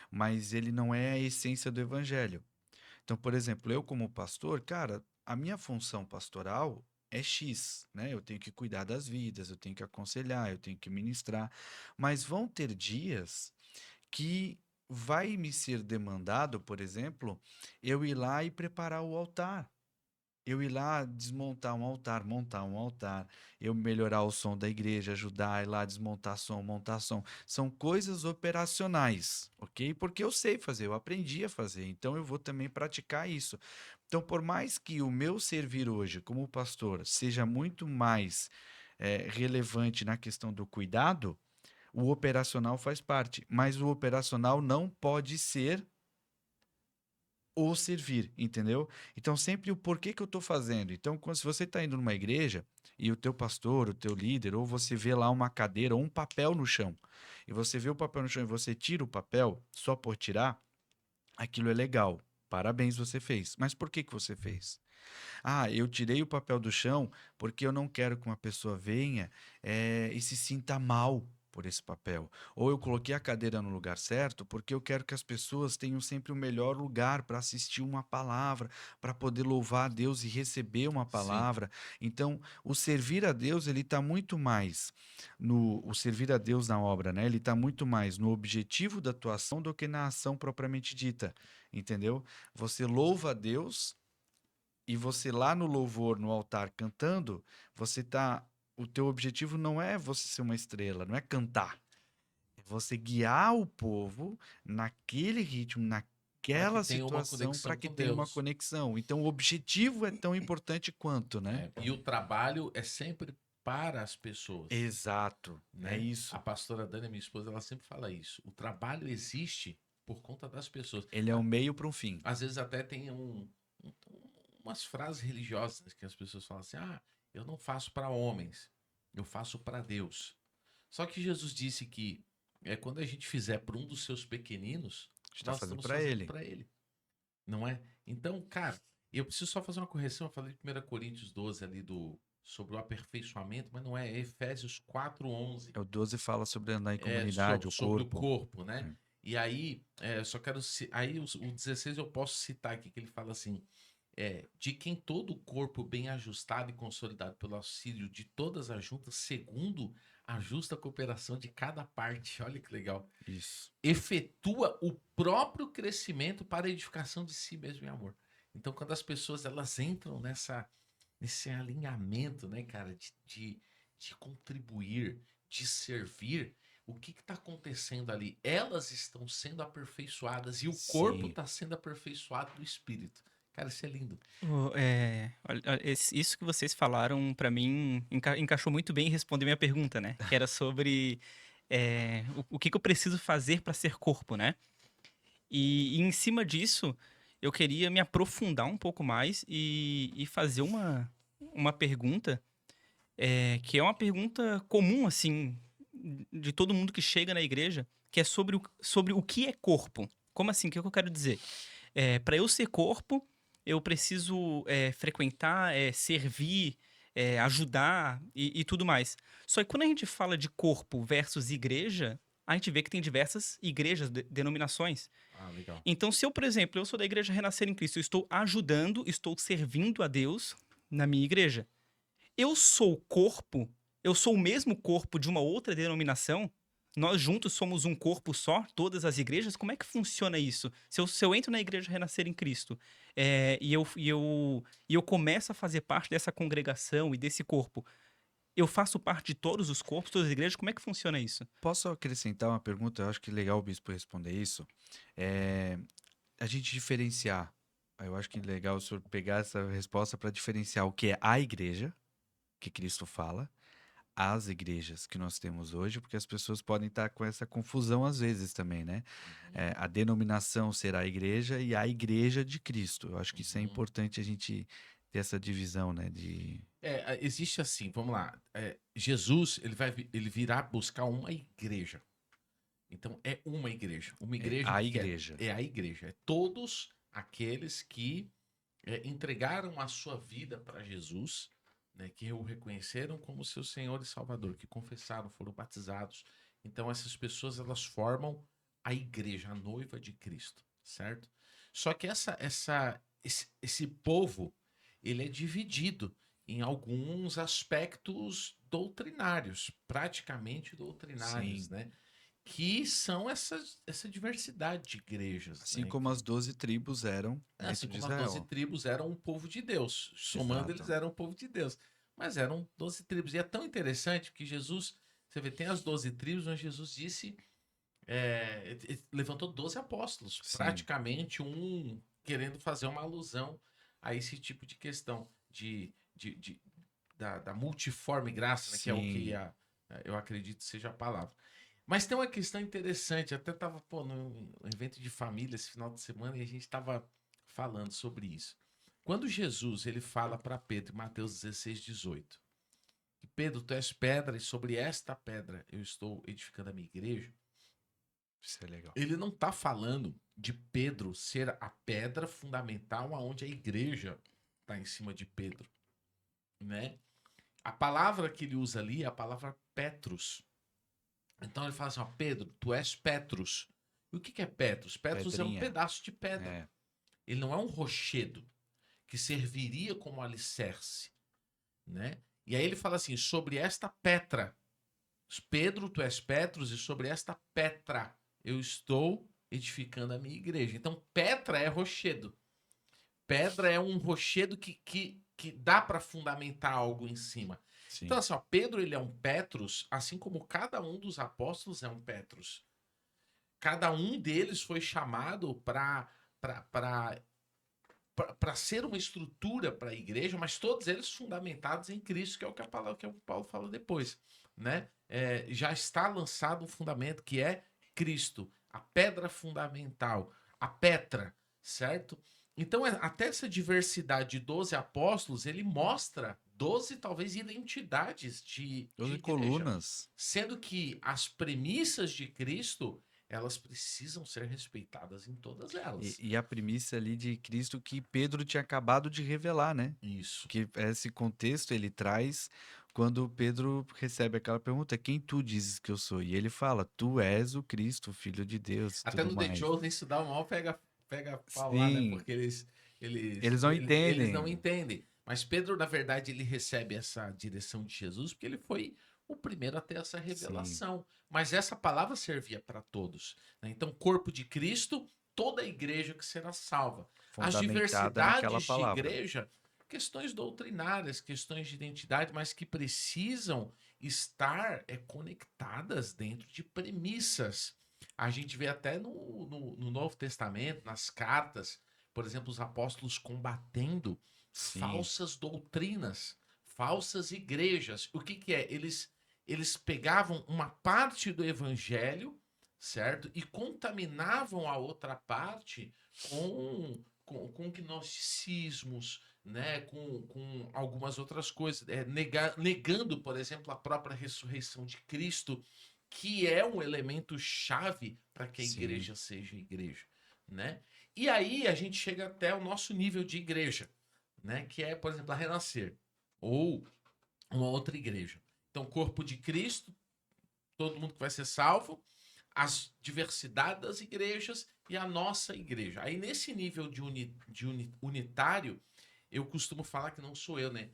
Speaker 3: Mas ele não é a essência do evangelho. Então, por exemplo, eu como pastor, cara, a minha função pastoral é X, né? Eu tenho que cuidar das vidas, eu tenho que aconselhar, eu tenho que ministrar. Mas vão ter dias que vai me ser demandado, por exemplo, eu ir lá e preparar o altar. Eu ir lá desmontar um altar, montar um altar, eu melhorar o som da igreja, ajudar, ir lá desmontar som, montar som. São coisas operacionais, ok? Porque eu sei fazer, eu aprendi a fazer, então eu vou também praticar isso. Então, por mais que o meu servir hoje como pastor seja muito mais relevante na questão do cuidado, o operacional faz parte, mas o operacional não pode ser o servir, entendeu? Então, sempre o porquê que eu estou fazendo. Então, se você está indo numa igreja e o teu pastor, o teu líder, ou você vê lá uma cadeira ou um papel no chão, e você vê o papel no chão e você tira o papel só por tirar, aquilo é legal. Parabéns, você fez. Mas por que você fez? Eu tirei o papel do chão porque eu não quero que uma pessoa venha e se sinta mal por esse papel. Ou eu coloquei a cadeira no lugar certo porque eu quero que as pessoas tenham sempre o melhor lugar para assistir uma palavra, para poder louvar a Deus e receber uma palavra. Então, o servir a Deus, ele está muito mais o servir a Deus na obra, né? Ele está muito mais no objetivo da tua ação do que na ação propriamente dita, entendeu? Você louva a Deus e você lá no louvor, no altar, cantando, o teu objetivo não é você ser uma estrela, não é cantar. É você guiar o povo naquele ritmo, naquela
Speaker 1: tenha uma
Speaker 3: situação, para
Speaker 1: conexão
Speaker 3: que
Speaker 1: com
Speaker 3: tenha uma
Speaker 1: Deus.
Speaker 3: conexão. Então, o objetivo é tão importante quanto, né?
Speaker 1: E o trabalho é sempre para as pessoas.
Speaker 3: Exato,
Speaker 1: Né?
Speaker 3: é isso.
Speaker 1: A pastora Dani, minha esposa, ela sempre fala isso. O trabalho existe por conta das pessoas.
Speaker 3: Ele é um meio para um fim.
Speaker 1: Às vezes até tem umas frases religiosas que as pessoas falam assim: eu não faço para homens, eu faço para Deus. Só que Jesus disse que quando a gente fizer para um dos seus pequeninos,
Speaker 3: Está
Speaker 1: nós
Speaker 3: fazendo
Speaker 1: estamos
Speaker 3: para
Speaker 1: fazendo
Speaker 3: ele.
Speaker 1: para ele. Não é? Então, cara, eu preciso só fazer uma correção. Eu falei de 1 Coríntios 12 ali sobre o aperfeiçoamento, mas não é Efésios 4:11.
Speaker 3: O 12 fala sobre andar em comunidade,
Speaker 1: Sobre
Speaker 3: o
Speaker 1: o
Speaker 3: corpo.
Speaker 1: corpo, né? E aí, só quero. Aí, o 16 eu posso citar aqui, que ele fala assim: de quem todo o corpo bem ajustado e consolidado pelo auxílio de todas as juntas, segundo a justa cooperação de cada parte. Olha que legal.
Speaker 3: Isso.
Speaker 1: Efetua o próprio crescimento para a edificação de si mesmo em amor. Então, quando as pessoas elas entram nesse alinhamento, né, cara, de contribuir, de servir, o que está acontecendo ali? Elas estão sendo aperfeiçoadas e o corpo
Speaker 3: Sim.
Speaker 1: está sendo aperfeiçoado do espírito. Cara, isso é lindo.
Speaker 2: Isso que vocês falaram, pra mim, encaixou muito bem e respondeu minha pergunta, né? Que era sobre o que eu preciso fazer pra ser corpo, né? E em cima disso, eu queria me aprofundar um pouco mais e fazer uma pergunta, que é uma pergunta comum, assim, de todo mundo que chega na igreja, que é sobre o que é corpo. Como assim? O que eu quero dizer? Para eu ser corpo, eu preciso frequentar, servir, ajudar e tudo mais. Só que quando a gente fala de corpo versus igreja, a gente vê que tem diversas igrejas, denominações.
Speaker 1: Ah, legal.
Speaker 2: Então, se eu, por exemplo, eu sou da igreja Renascer em Cristo, eu estou ajudando, estou servindo a Deus na minha igreja. Eu sou corpo, eu sou o mesmo corpo de uma outra denominação, nós juntos somos um corpo só, todas as igrejas, como é que funciona isso? Se eu entro na igreja Renascer em Cristo e eu começo a fazer parte dessa congregação e desse corpo, eu faço parte de todos os corpos, todas as igrejas, como é que funciona isso?
Speaker 3: Posso acrescentar uma pergunta? Eu acho que é legal o bispo responder isso. É, a gente diferenciar. Eu acho que é legal o senhor pegar essa resposta para diferenciar o que é a igreja, que Cristo fala, as igrejas que nós temos hoje, porque as pessoas podem estar com essa confusão às vezes também, né? A denominação será a igreja e a igreja de Cristo. Eu acho que isso é
Speaker 1: Uhum.
Speaker 3: importante a gente ter essa divisão, né?
Speaker 1: Existe assim, vamos lá. Jesus, ele virá buscar uma igreja. Então, é uma igreja. Uma igreja
Speaker 3: a
Speaker 1: que
Speaker 3: igreja.
Speaker 1: é a igreja. É todos aqueles que entregaram a sua vida para Jesus, né, que o reconheceram como seu Senhor e Salvador, que confessaram, foram batizados. Então, essas pessoas, elas formam a igreja, a noiva de Cristo, certo? Só que esse povo, ele é dividido em alguns aspectos doutrinários, praticamente doutrinários,
Speaker 3: Sim.
Speaker 1: né? Que são essa diversidade de igrejas,
Speaker 3: Assim
Speaker 1: né?
Speaker 3: como as 12 tribos eram
Speaker 1: Assim
Speaker 3: dentro de
Speaker 1: como as 12
Speaker 3: Israel.
Speaker 1: tribos eram um povo de Deus. Somando,
Speaker 3: Exato.
Speaker 1: eles eram um povo de Deus. Mas eram 12 tribos. E é tão interessante que Jesus, você vê, tem as 12 tribos, mas Jesus disse, ele levantou 12 apóstolos,
Speaker 3: Sim.
Speaker 1: praticamente um querendo fazer uma alusão a esse tipo de questão da multiforme graça, né, que é o que
Speaker 3: Sim.
Speaker 1: eu acredito seja a palavra. Mas tem uma questão interessante, eu até estava num evento de família esse final de semana e a gente estava falando sobre isso. Quando Jesus ele fala para Pedro, em Mateus 16:18, que Pedro, tu és pedra e sobre esta pedra eu estou edificando a minha igreja,
Speaker 3: Isso é legal.
Speaker 1: ele não está falando de Pedro ser a pedra fundamental aonde a igreja está em cima de Pedro, né? A palavra que ele usa ali é a palavra Petrus. Então ele fala assim, ó, Pedro, tu és Petrus. E o que é Petrus? Petrus é um
Speaker 3: Pedrinha.
Speaker 1: pedaço de pedra.
Speaker 3: É.
Speaker 1: Ele não é um rochedo que serviria como alicerce, né? E aí ele fala assim, sobre esta Petra, Pedro, tu és Petrus, e sobre esta Petra eu estou edificando a minha igreja. Então Petra é rochedo. Pedra é um rochedo que dá para fundamentar algo em cima.
Speaker 3: Sim.
Speaker 1: Então, assim, ó, Pedro ele é um Petrus, assim como cada um dos apóstolos é um Petrus. Cada um deles foi chamado para ser uma estrutura para a igreja, mas todos eles fundamentados em Cristo, que é o que a palavra, que o Paulo fala depois, né? Já está lançado um fundamento que é Cristo, a pedra fundamental, a Petra, certo? Então, até essa diversidade de 12 apóstolos, ele mostra 12, talvez, identidades de
Speaker 3: 12
Speaker 1: igreja.
Speaker 3: colunas.
Speaker 1: Sendo que as premissas de Cristo, elas precisam ser respeitadas em todas elas.
Speaker 3: E a premissa ali de Cristo que Pedro tinha acabado de revelar, né?
Speaker 1: Isso.
Speaker 3: Que esse contexto ele traz quando Pedro recebe aquela pergunta: quem tu dizes que eu sou? E ele fala: tu és o Cristo, o Filho de Deus.
Speaker 1: Até
Speaker 3: tudo
Speaker 1: no
Speaker 3: mais.
Speaker 1: The Chosen isso dá um mal pega pau lá, né?
Speaker 3: Sim,
Speaker 1: Porque eles
Speaker 3: não
Speaker 1: eles não
Speaker 3: entendem.
Speaker 1: entendem. Mas Pedro, na verdade, ele recebe essa direção de Jesus porque ele foi o primeiro a ter essa
Speaker 3: Sim,
Speaker 1: revelação. Mas essa palavra servia para todos, né? Então, corpo de Cristo, toda a igreja que será salva. As
Speaker 3: fundamentada naquela
Speaker 1: diversidades de
Speaker 3: palavra.
Speaker 1: igreja, questões doutrinárias, questões de identidade, mas que precisam estar conectadas dentro de premissas. A gente vê até no Novo Testamento, nas cartas, por exemplo, os apóstolos combatendo
Speaker 3: Sim,
Speaker 1: falsas doutrinas, falsas igrejas. O que é? Eles pegavam uma parte do evangelho, certo? E contaminavam a outra parte com gnosticismos, né, com algumas outras coisas, negando, por exemplo, a própria ressurreição de Cristo, que é um elemento chave para que a
Speaker 3: Sim.
Speaker 1: igreja seja igreja, né? E aí a gente chega até o nosso nível de igreja, né, que é, por exemplo, a Renascer ou uma outra igreja. Então, corpo de Cristo, todo mundo que vai ser salvo, as diversidades das igrejas e a nossa igreja. Aí, nesse nível de unitário, eu costumo falar que não sou eu, né?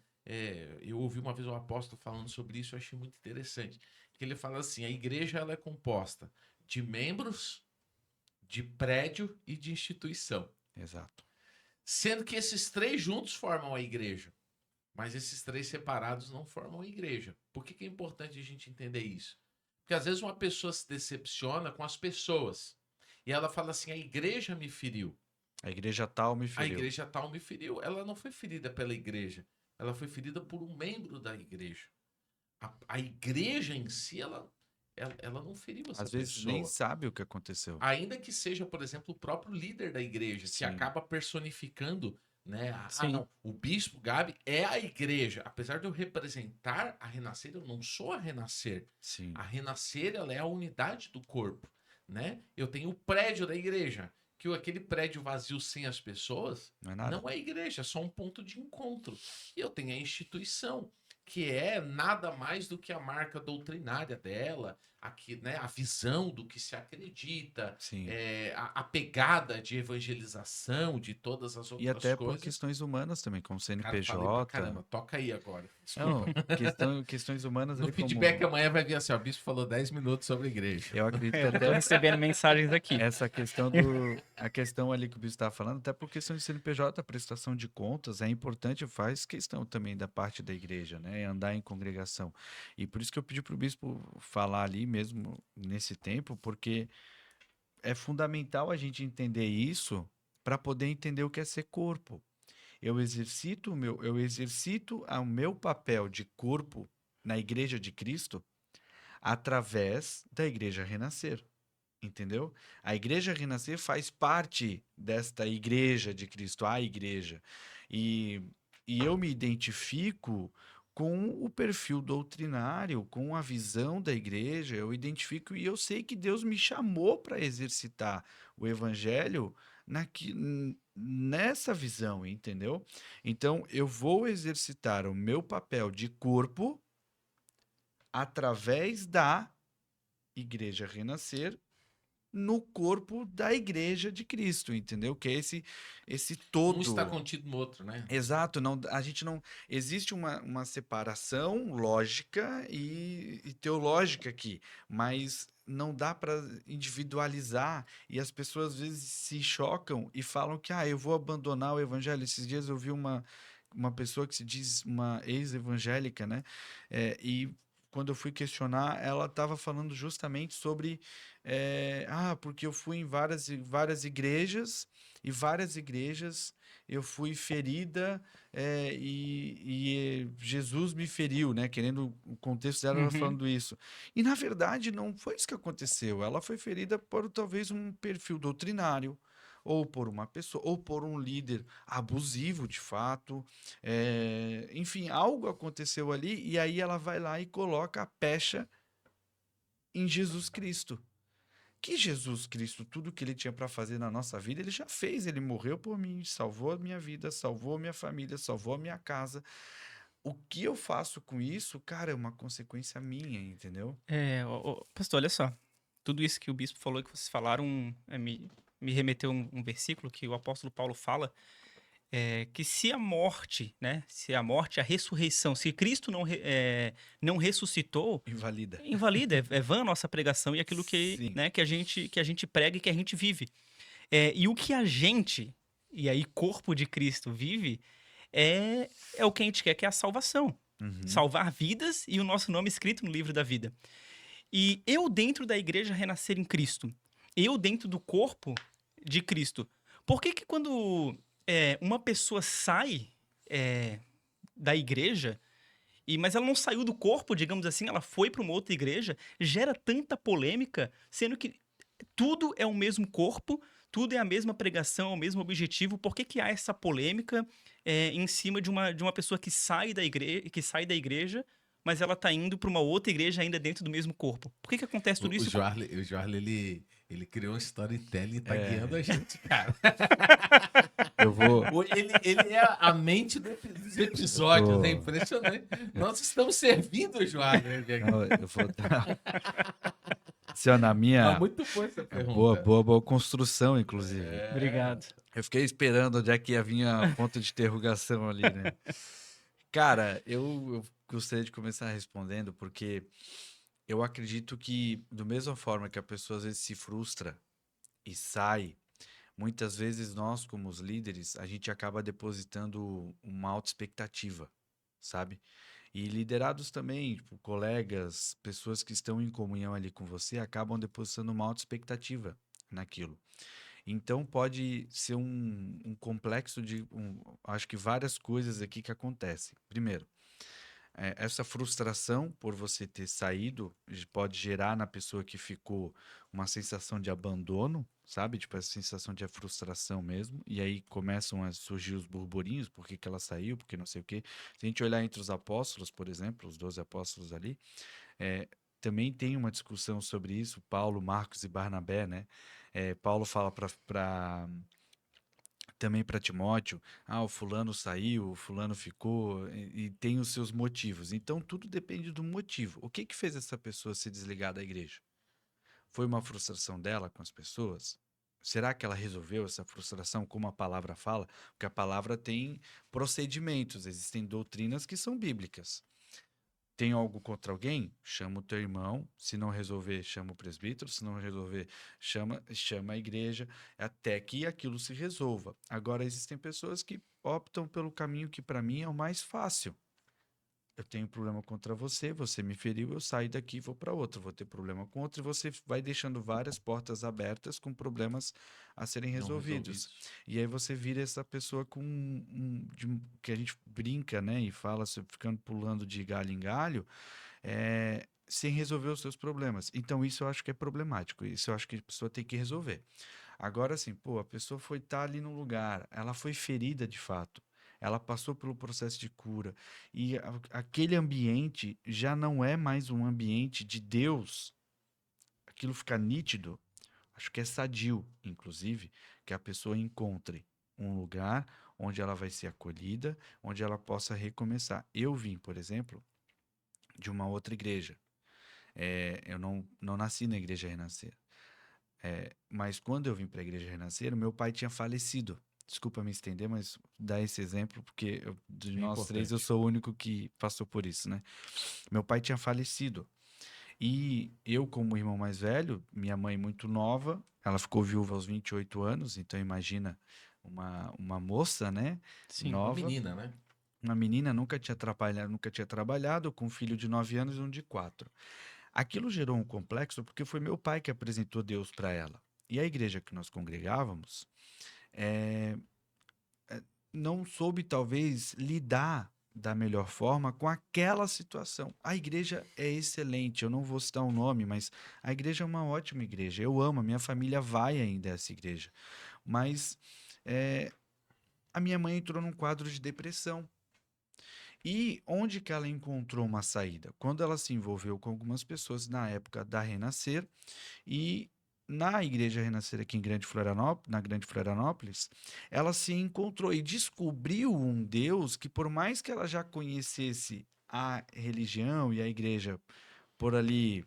Speaker 1: Eu ouvi uma vez o apóstolo falando sobre isso, eu achei muito interessante. Que ele fala assim, a igreja ela é composta de membros, de prédio e de instituição.
Speaker 3: Exato.
Speaker 1: Sendo que esses três juntos formam a igreja. Mas esses três separados não formam a igreja. Por que é importante a gente entender isso? Porque às vezes uma pessoa se decepciona com as pessoas. E ela fala assim, a igreja me feriu.
Speaker 3: A igreja tal me
Speaker 1: A
Speaker 3: feriu.
Speaker 1: igreja tal me feriu. Ela não foi ferida pela igreja. Ela foi ferida por um membro da igreja. A igreja em si, ela não feriu essa
Speaker 3: Às vezes
Speaker 1: pessoa.
Speaker 3: nem sabe o que aconteceu.
Speaker 1: Ainda que seja, por exemplo, o próprio líder da igreja, que
Speaker 3: Sim.
Speaker 1: acaba personificando, né?
Speaker 2: Sim.
Speaker 1: Não, o bispo Gabi é a igreja. Apesar de eu representar a Renascer, eu não sou a Renascer.
Speaker 3: Sim.
Speaker 1: A Renascer, ela é a unidade do corpo, né? Eu tenho o prédio da igreja, que aquele prédio vazio sem as pessoas
Speaker 3: Não é nada.
Speaker 1: não é igreja, é só um ponto de encontro. E eu tenho a instituição, que é nada mais do que a marca doutrinária dela, aqui, né, a visão do que se acredita,
Speaker 3: Sim.
Speaker 1: a pegada de evangelização de todas as outras
Speaker 3: E até por
Speaker 1: coisas.
Speaker 3: questões humanas também, como
Speaker 1: Cara,
Speaker 3: CNPJ.
Speaker 1: falei pra caramba, toca aí agora.
Speaker 3: Não, questões humanas
Speaker 1: No
Speaker 3: ali como...
Speaker 1: feedback amanhã vai vir assim, ó, o bispo falou 10 minutos sobre a igreja.
Speaker 3: Eu acredito
Speaker 2: Eu
Speaker 3: que
Speaker 2: tô
Speaker 3: até
Speaker 2: recebendo mensagens aqui.
Speaker 3: essa questão a questão ali que o Bispo estava falando, até por questão de CNPJ, a prestação de contas é importante, faz questão também da parte da igreja, né? Andar em congregação. E por isso que eu pedi para o Bispo falar ali mesmo nesse tempo, porque é fundamental a gente entender isso para poder entender o que é ser corpo. Eu exercito o meu papel de corpo na igreja de Cristo através da igreja Renascer. Entendeu? A igreja Renascer faz parte desta igreja de Cristo, a igreja. E eu me identifico com o perfil doutrinário, com a visão da igreja, eu identifico e eu sei que Deus me chamou para exercitar o evangelho nessa visão, entendeu? Então, eu vou exercitar o meu papel de corpo através da igreja Renascer no corpo da igreja de Cristo, entendeu? Que é esse todo.
Speaker 1: Um está contido no outro, né?
Speaker 3: Exato, não, a gente não existe uma separação lógica e teológica aqui, mas não dá para individualizar e as pessoas às vezes se chocam e falam que eu vou abandonar o evangelho. Esses dias eu vi uma pessoa que se diz uma ex-evangélica, né? E quando eu fui questionar, ela estava falando justamente sobre porque eu fui em várias igrejas e várias igrejas eu fui ferida e Jesus me feriu, né? Querendo o contexto dela, ela falando isso. E na verdade não foi isso que aconteceu. Ela foi ferida por talvez um perfil doutrinário, ou por uma pessoa, ou por um líder abusivo de fato. Enfim, algo aconteceu ali e aí ela vai lá e coloca a pecha em Jesus Cristo. Que Jesus Cristo, tudo que ele tinha para fazer na nossa vida, ele já fez. Ele morreu por mim, salvou a minha vida, salvou a minha família, salvou a minha casa. O que eu faço com isso, cara, é uma consequência minha, entendeu?
Speaker 2: Pastor, olha só. Tudo isso que o bispo falou, que vocês falaram, me remeteu um versículo que o apóstolo Paulo fala, que se a morte, a ressurreição, se Cristo não ressuscitou, invalida, é vã a nossa pregação e aquilo
Speaker 3: Sim.
Speaker 2: que a gente prega e que a gente vive. E o que a gente, e aí corpo de Cristo, vive, é o que a gente quer, que é a salvação. Salvar vidas e o nosso nome escrito no livro da vida. E eu dentro da igreja renascer em Cristo, eu dentro do corpo de Cristo, por que quando uma pessoa sai da igreja, mas ela não saiu do corpo, digamos assim, ela foi para uma outra igreja, gera tanta polêmica, sendo que tudo é o mesmo corpo, tudo é a mesma pregação, o mesmo objetivo. Por que que há essa polêmica em cima de uma pessoa que sai da igreja, mas ela tá indo para uma outra igreja ainda dentro do mesmo corpo? Por que que acontece tudo
Speaker 1: O
Speaker 2: isso?
Speaker 1: Joarley, ele criou um storytelling e tá
Speaker 3: É.
Speaker 1: guiando a gente, cara.
Speaker 3: Eu vou.
Speaker 1: Ele é a mente dos episódios,
Speaker 3: Pô.
Speaker 1: é impressionante. Nós estamos servindo o Joarley aqui.
Speaker 3: Não, eu vou dar. Assim, ó, na minha.
Speaker 1: Muito boa essa
Speaker 3: É
Speaker 1: pergunta.
Speaker 3: boa construção, inclusive.
Speaker 2: Obrigado.
Speaker 3: Eu fiquei esperando onde é que ia vir a ponto de interrogação ali, né? Cara, eu gostaria de começar respondendo, porque eu acredito que, da mesma forma que a pessoa às vezes se frustra e sai, muitas vezes nós, como os líderes, a gente acaba depositando uma alta expectativa, sabe? E liderados também, tipo, colegas, pessoas que estão em comunhão ali com você, acabam depositando uma alta expectativa naquilo. Então pode ser um complexo de, acho que várias coisas aqui que acontecem. Primeiro, essa frustração por você ter saído pode gerar na pessoa que ficou uma sensação de abandono, sabe? Tipo, essa sensação de frustração mesmo. E aí começam a surgir os burburinhos, por que que ela saiu, por que não sei o quê. Se a gente olhar entre os apóstolos, por exemplo, os 12 apóstolos ali, é, também tem uma discussão sobre isso, Paulo, Marcos e Barnabé, né? Paulo fala também para Timóteo, o fulano saiu, o fulano ficou, e tem os seus motivos. Então, tudo depende do motivo. O que que fez essa pessoa se desligar da igreja? Foi uma frustração dela com as pessoas? Será que ela resolveu essa frustração como a palavra fala? Porque a palavra tem procedimentos, existem doutrinas que são bíblicas. Tem algo contra alguém? Chama o teu irmão. Se não resolver, chama o presbítero. Se não resolver, chama a igreja, até que aquilo se resolva. Agora, existem pessoas que optam pelo caminho que para mim é o mais fácil. Eu tenho problema contra você, você me feriu, eu saio daqui e vou para outro. Vou ter problema com outro e você vai deixando várias portas abertas com problemas a serem
Speaker 1: Não
Speaker 3: resolvidos.
Speaker 1: resolvidos.
Speaker 3: E aí você vira essa pessoa que a gente brinca, né? E fala, ficando pulando de galho em galho, sem resolver os seus problemas. Então, isso eu acho que é problemático. Isso eu acho que a pessoa tem que resolver. Agora, assim, pô, a pessoa foi estar ali no lugar, ela foi ferida de fato. Ela passou pelo processo de cura. E aquele ambiente já não é mais um ambiente de Deus. Aquilo fica nítido. Acho que é sadio, inclusive, que a pessoa encontre um lugar onde ela vai ser acolhida, onde ela possa recomeçar. Eu vim, por exemplo, de uma outra igreja. Eu não nasci na Igreja Renascer. Mas quando eu vim para a Igreja Renascer, meu pai tinha falecido. Desculpa me estender, mas dá esse exemplo, porque de
Speaker 1: É
Speaker 3: nós três eu
Speaker 1: importante.
Speaker 3: sou o único que passou por isso, né? Meu pai tinha falecido. E eu, como irmão mais velho, minha mãe muito nova, ela ficou viúva aos 28 anos, então imagina uma moça, né?
Speaker 2: Sim.
Speaker 1: Uma
Speaker 3: Nova.
Speaker 1: menina, né?
Speaker 3: Uma menina nunca tinha trabalhado, com um filho de 9 anos e um de 4. Aquilo gerou um complexo porque foi meu pai que apresentou Deus para ela. E a igreja que nós congregávamos não soube, talvez, lidar da melhor forma com aquela situação. A igreja é excelente, eu não vou citar um nome, mas a igreja é uma ótima igreja. Eu amo, a minha família vai ainda a essa igreja. Mas a minha mãe entrou num quadro de depressão. E onde que ela encontrou uma saída? Quando ela se envolveu com algumas pessoas na época da Renascer e na Igreja Renascer aqui em na Grande Florianópolis, ela se encontrou e descobriu um Deus que, por mais que ela já conhecesse a religião e a igreja por ali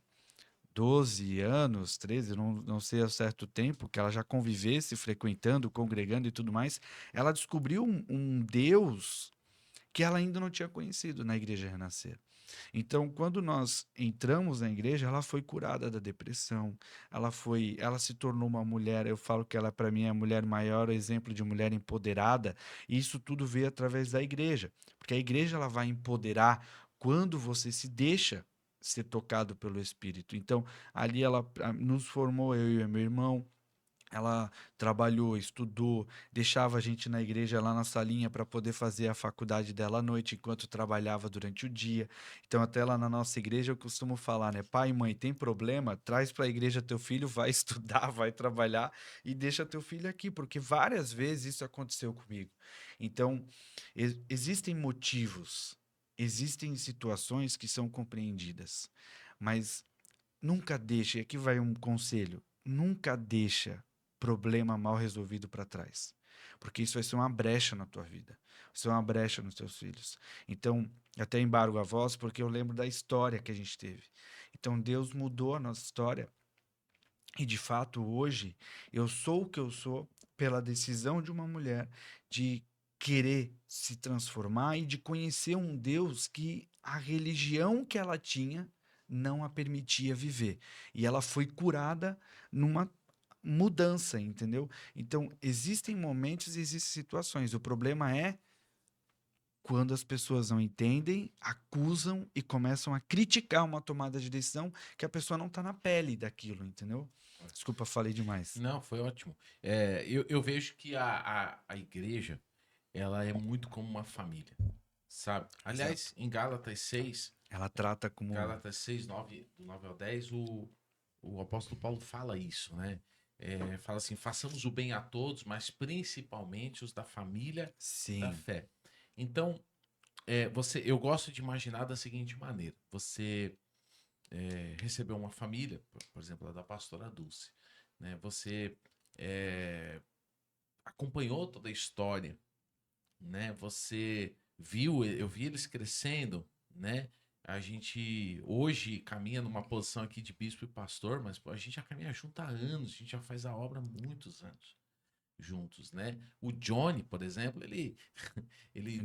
Speaker 3: 12 anos, 13, não sei a certo tempo, que ela já convivesse, frequentando, congregando e tudo mais, ela descobriu um Deus que ela ainda não tinha conhecido na Igreja Renascer. Então, quando nós entramos na igreja, ela foi curada da depressão. Ela se tornou uma mulher. Eu falo que ela para mim é a mulher maior exemplo de mulher empoderada. E isso tudo veio através da igreja, porque a igreja ela vai empoderar quando você se deixa ser tocado pelo Espírito. Então, ali ela nos formou, eu e meu irmão. ela trabalhou, estudou, deixava a gente na igreja lá na salinha para poder fazer a faculdade dela à noite, enquanto trabalhava durante o dia. Então, até lá na nossa igreja, eu costumo falar, né? Pai e mãe, tem problema? Traz para a igreja teu filho, vai estudar, vai trabalhar e deixa teu filho aqui, porque várias vezes isso aconteceu comigo. Então, existem motivos, existem situações que são compreendidas, mas nunca deixe, aqui vai um conselho, nunca deixa problema mal resolvido para trás, porque isso vai ser uma brecha na tua vida, vai ser uma brecha nos teus filhos. Então, até embargo a voz, porque eu lembro da história que a gente teve. Então, Deus mudou a nossa história e, de fato, hoje eu sou o que eu sou pela decisão de uma mulher de querer se transformar e de conhecer um Deus que a religião que ela tinha não a permitia viver. E ela foi curada numa mudança, entendeu? Então, existem momentos e existem situações. O problema é quando as pessoas não entendem, acusam e começam a criticar uma tomada de decisão que a pessoa não está na pele daquilo, entendeu? Desculpa, falei demais.
Speaker 1: Não, foi ótimo. Eu vejo que a igreja, ela é muito como uma família, sabe? Aliás, em Gálatas 6,
Speaker 3: Ela trata como.
Speaker 1: Gálatas 6, 9, do 9 ao 10, o apóstolo Paulo fala isso, né? Fala assim, façamos o bem a todos, mas principalmente os da família da
Speaker 3: Sim,
Speaker 1: fé. Então, eu gosto de imaginar da seguinte maneira: você recebeu uma família, por exemplo, a da pastora Dulce, né? Você acompanhou toda a história, né? Você viu, eu vi eles crescendo, né? A gente hoje caminha numa posição aqui de bispo e pastor, mas pô, a gente já caminha junto há anos, a gente já faz a obra há muitos anos juntos, né? O Johnny, por exemplo, ele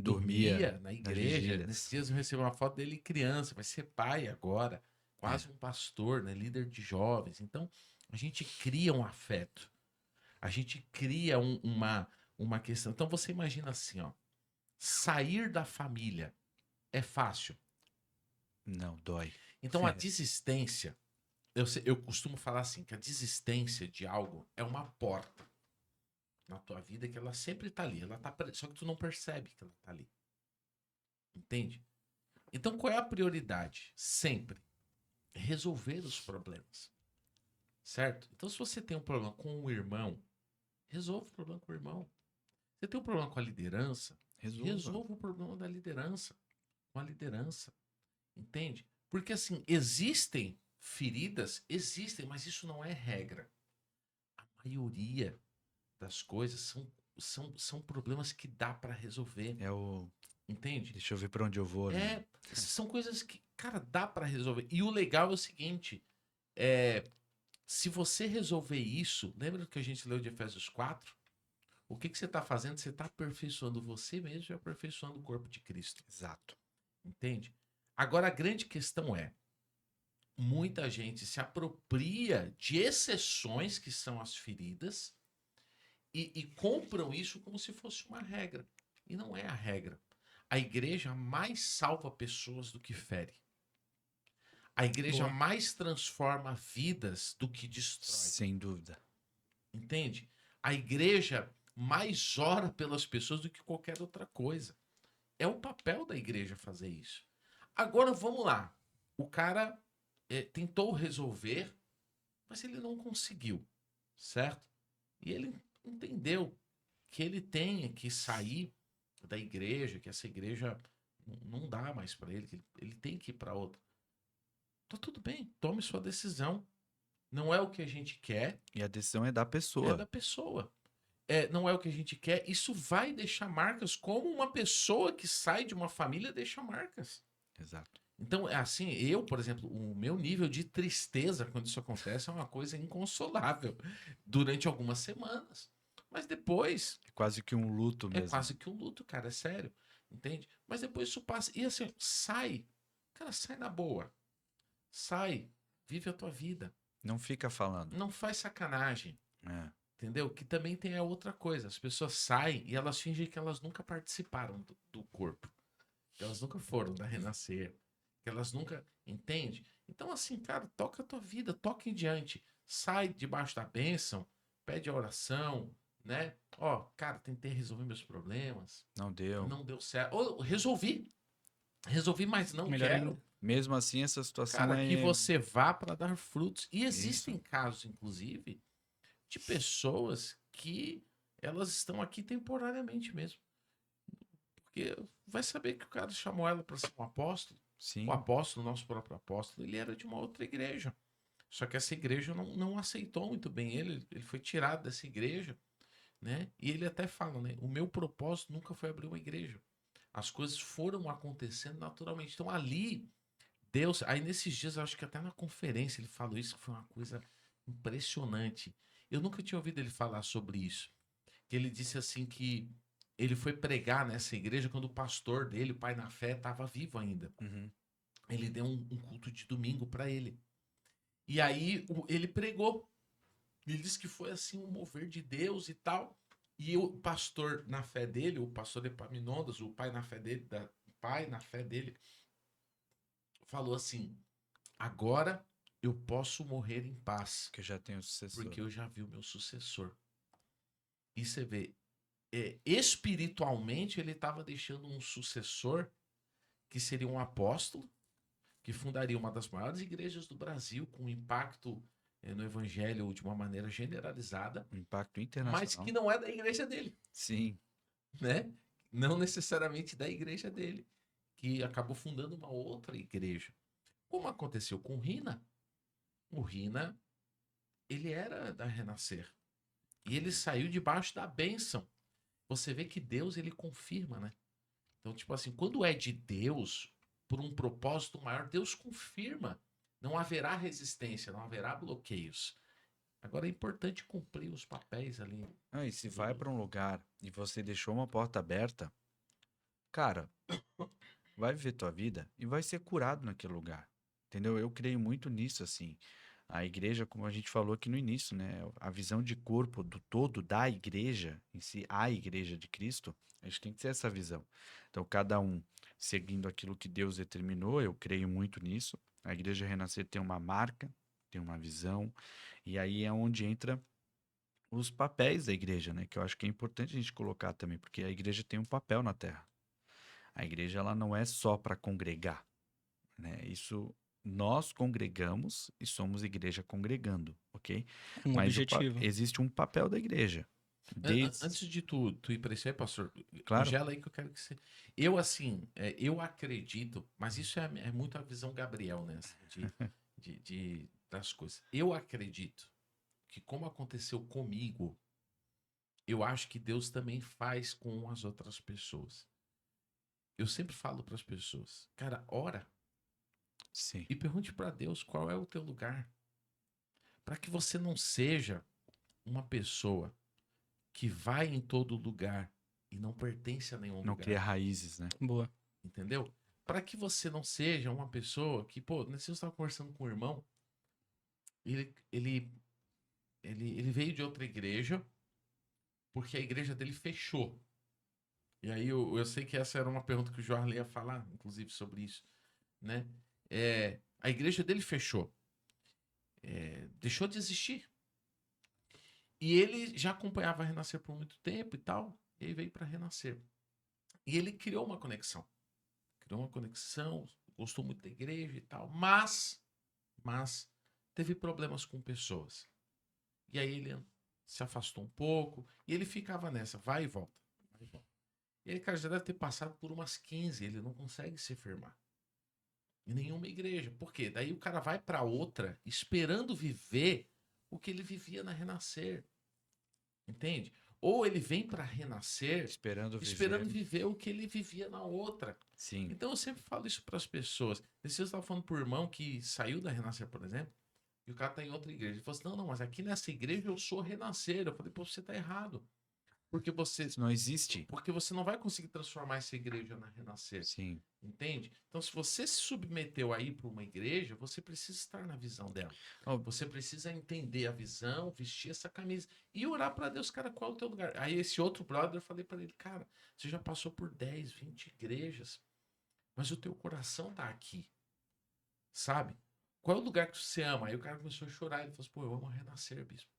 Speaker 3: dormia
Speaker 1: dormia na
Speaker 3: nas
Speaker 1: igreja. Nesses
Speaker 3: vigílias.
Speaker 1: dias eu recebi uma foto dele criança, vai ser pai agora, quase um pastor, né? Líder de jovens. Então, a gente cria um afeto, a gente cria uma questão. Então, você imagina assim, ó, sair da família é fácil.
Speaker 3: Não, dói.
Speaker 1: Então, a desistência, eu costumo falar assim, que a desistência de algo é uma porta na tua vida que ela sempre tá ali. Só que tu não percebe que ela tá ali. Entende? Então, qual é a prioridade? Sempre resolver os problemas. Certo? Então, se você tem um problema com o irmão, resolva o problema com o irmão. Você tem um problema com a liderança,
Speaker 3: Resolva.
Speaker 1: resolva o problema da liderança com a liderança. Entende? Porque assim, existem feridas, existem, mas isso não é regra. A maioria das coisas são problemas que dá para resolver.
Speaker 3: É o.
Speaker 1: Entende?
Speaker 3: Deixa eu ver para onde eu vou, né?
Speaker 1: São coisas que, cara, dá para resolver. E o legal é o seguinte: se você resolver isso, lembra do que a gente leu de Efésios 4? O que você está fazendo? Você está aperfeiçoando você mesmo e aperfeiçoando o corpo de Cristo.
Speaker 3: Exato.
Speaker 1: Entende? Agora, a grande questão é: muita gente se apropria de exceções que são as feridas e compram isso como se fosse uma regra. E não é a regra. A igreja mais salva pessoas do que fere. A igreja
Speaker 3: Boa.
Speaker 1: mais transforma vidas do que destrói.
Speaker 3: Sem dúvida.
Speaker 1: Entende? A igreja mais ora pelas pessoas do que qualquer outra coisa. É o papel da igreja fazer isso. Agora vamos lá. O cara tentou resolver, mas ele não conseguiu, certo? E ele entendeu que ele tem que sair da igreja, que essa igreja não dá mais para ele, que ele tem que ir para outra. Tá tudo bem, tome sua decisão. Não é o que a gente quer,
Speaker 3: E a decisão é da
Speaker 1: é
Speaker 3: pessoa.
Speaker 1: da pessoa. Não é o que a gente quer, isso vai deixar marcas, como uma pessoa que sai de uma família deixa marcas.
Speaker 3: Exato.
Speaker 1: Então, é assim, por exemplo, o meu nível de tristeza quando isso acontece é uma coisa inconsolável durante algumas semanas. Mas depois,
Speaker 3: É quase que um luto
Speaker 1: é
Speaker 3: mesmo.
Speaker 1: quase que um luto, cara, é sério. Entende? Mas depois isso passa. E assim, sai. Cara, sai na boa. Sai. Vive a tua vida.
Speaker 3: Não fica falando.
Speaker 1: Não faz sacanagem.
Speaker 3: É.
Speaker 1: Entendeu? Que também tem a outra coisa. As pessoas saem e elas fingem que elas nunca participaram do corpo. Que elas nunca foram da Renascer. Que elas nunca. Entende? Então, assim, cara, toca a tua vida, toca em diante. Sai debaixo da bênção, pede a oração, né? Ó, cara, tentei resolver meus problemas,
Speaker 3: Não deu.
Speaker 1: não deu certo. Ou resolvi, mas não
Speaker 2: Melhor
Speaker 1: quero.
Speaker 2: ainda.
Speaker 3: Mesmo assim, essa situação
Speaker 1: Cara, que
Speaker 3: é
Speaker 1: você vá para dar frutos. E
Speaker 3: isso.
Speaker 1: existem casos, inclusive, de pessoas que elas estão aqui temporariamente mesmo. Porque vai saber que o cara chamou ela para ser um apóstolo.
Speaker 3: Sim,
Speaker 1: O apóstolo, nosso próprio apóstolo, ele era de uma outra igreja. Só que essa igreja não aceitou muito bem ele. Ele foi tirado dessa igreja, né? E ele até fala, né? O meu propósito nunca foi abrir uma igreja. As coisas foram acontecendo naturalmente. Então ali, Deus. Aí nesses dias, eu acho que até na conferência ele falou isso, que foi uma coisa impressionante. Eu nunca tinha ouvido ele falar sobre isso. Que ele disse assim que ele foi pregar nessa igreja quando o pastor dele, o pai na fé, estava vivo ainda.
Speaker 3: uhum,
Speaker 1: Ele deu um culto de domingo para ele. E aí ele pregou. Ele disse que foi assim um mover de Deus e tal. E o pastor na fé dele, o pastor Epaminondas, o pai na fé dele, pai na fé dele, falou assim: agora eu posso morrer em paz,
Speaker 3: que já tem o sucessor.
Speaker 1: porque eu já vi o meu sucessor. E você vê, espiritualmente ele estava deixando um sucessor que seria um apóstolo, que fundaria uma das maiores igrejas do Brasil, com impacto no evangelho de uma maneira generalizada,
Speaker 3: Um impacto
Speaker 1: mas
Speaker 3: internacional.
Speaker 1: que não é da igreja dele,
Speaker 3: Sim,
Speaker 1: né? Não necessariamente da igreja dele, que acabou fundando uma outra igreja. Como aconteceu com o Rina, ele era da Renascer. E ele saiu debaixo da bênção. Você vê que Deus, ele confirma, né? Então, tipo assim, quando é de Deus, por um propósito maior, Deus confirma. Não haverá resistência, não haverá bloqueios. Agora é importante cumprir os papéis ali.
Speaker 3: ah, e se vai para um lugar e você deixou uma porta aberta, cara, vai viver tua vida e vai ser curado naquele lugar. Entendeu? Eu creio muito nisso, assim. A igreja, como a gente falou aqui no início, né? A visão de corpo do todo da igreja, em si, a igreja de Cristo, a gente tem que ter essa visão. Então, cada um seguindo aquilo que Deus determinou, eu creio muito nisso. A igreja Renascer tem uma marca, tem uma visão, e aí é onde entra os papéis da igreja, né? Que eu acho que é importante a gente colocar também, porque a igreja tem um papel na terra. A igreja ela não é só para congregar, né? Isso nós congregamos e somos igreja congregando, ok?
Speaker 2: Um
Speaker 3: Mas
Speaker 2: objetivo.
Speaker 3: existe um papel da igreja. Desde,
Speaker 1: Antes de tu ir para isso aí, pastor,
Speaker 3: claro,
Speaker 1: congela aí que eu quero que você. Eu, assim, eu acredito, mas isso é muito a visão Gabriel, né? Assim, das coisas. Eu acredito que, como aconteceu comigo, eu acho que Deus também faz com as outras pessoas. Eu sempre falo para as pessoas, cara, ora
Speaker 3: sim,
Speaker 1: e pergunte para Deus qual é o teu lugar, para que você não seja uma pessoa que vai em todo lugar e não pertence a nenhum
Speaker 3: não cria
Speaker 1: lugar,
Speaker 3: raízes, né?
Speaker 2: Boa.
Speaker 1: entendeu? Para que você não seja uma pessoa que, pô, nesse eu estava conversando com um irmão, ele, ele, ele veio de outra igreja porque a igreja dele fechou. E aí eu sei que essa era uma pergunta que o Jorge ia falar, inclusive, sobre isso, né? A igreja dele fechou, deixou de existir. E ele já acompanhava a Renascer por muito tempo e tal, e aí veio para Renascer. E ele criou uma conexão, gostou muito da igreja e tal, mas teve problemas com pessoas. E aí ele se afastou um pouco e ele ficava nessa, vai e volta. Vai e volta. E ele, cara, já deve ter passado por umas 15, ele não consegue se firmar em nenhuma igreja. Por quê? Daí o cara vai para outra esperando viver o que ele vivia na Renascer. Entende? Ou ele vem para renascer
Speaker 3: Esperando
Speaker 1: esperando
Speaker 3: viver.
Speaker 1: viver o que ele vivia na outra.
Speaker 3: Sim,
Speaker 1: Então eu sempre falo isso para as pessoas. Esse eu estava falando por irmão que saiu da Renascer, por exemplo, e o cara tá em outra igreja. Ele falou assim: não, mas aqui nessa igreja eu sou renascer. Eu falei: pô, você tá errado. Porque você,
Speaker 3: isso não existe.
Speaker 1: porque você não vai conseguir transformar essa igreja na renascer.
Speaker 3: Sim.
Speaker 1: Entende? Então, se você se submeteu aí para uma igreja, você precisa estar na visão dela.
Speaker 3: Ó,
Speaker 1: Você precisa entender a visão, vestir essa camisa e orar para Deus, cara, qual é o teu lugar? Aí esse outro brother, eu falei para ele, cara, você já passou por 10, 20 igrejas, mas o teu coração tá aqui, sabe? Qual é o lugar que você ama? Aí o cara começou a chorar, ele falou assim, pô, eu amo a Renascer, bispo.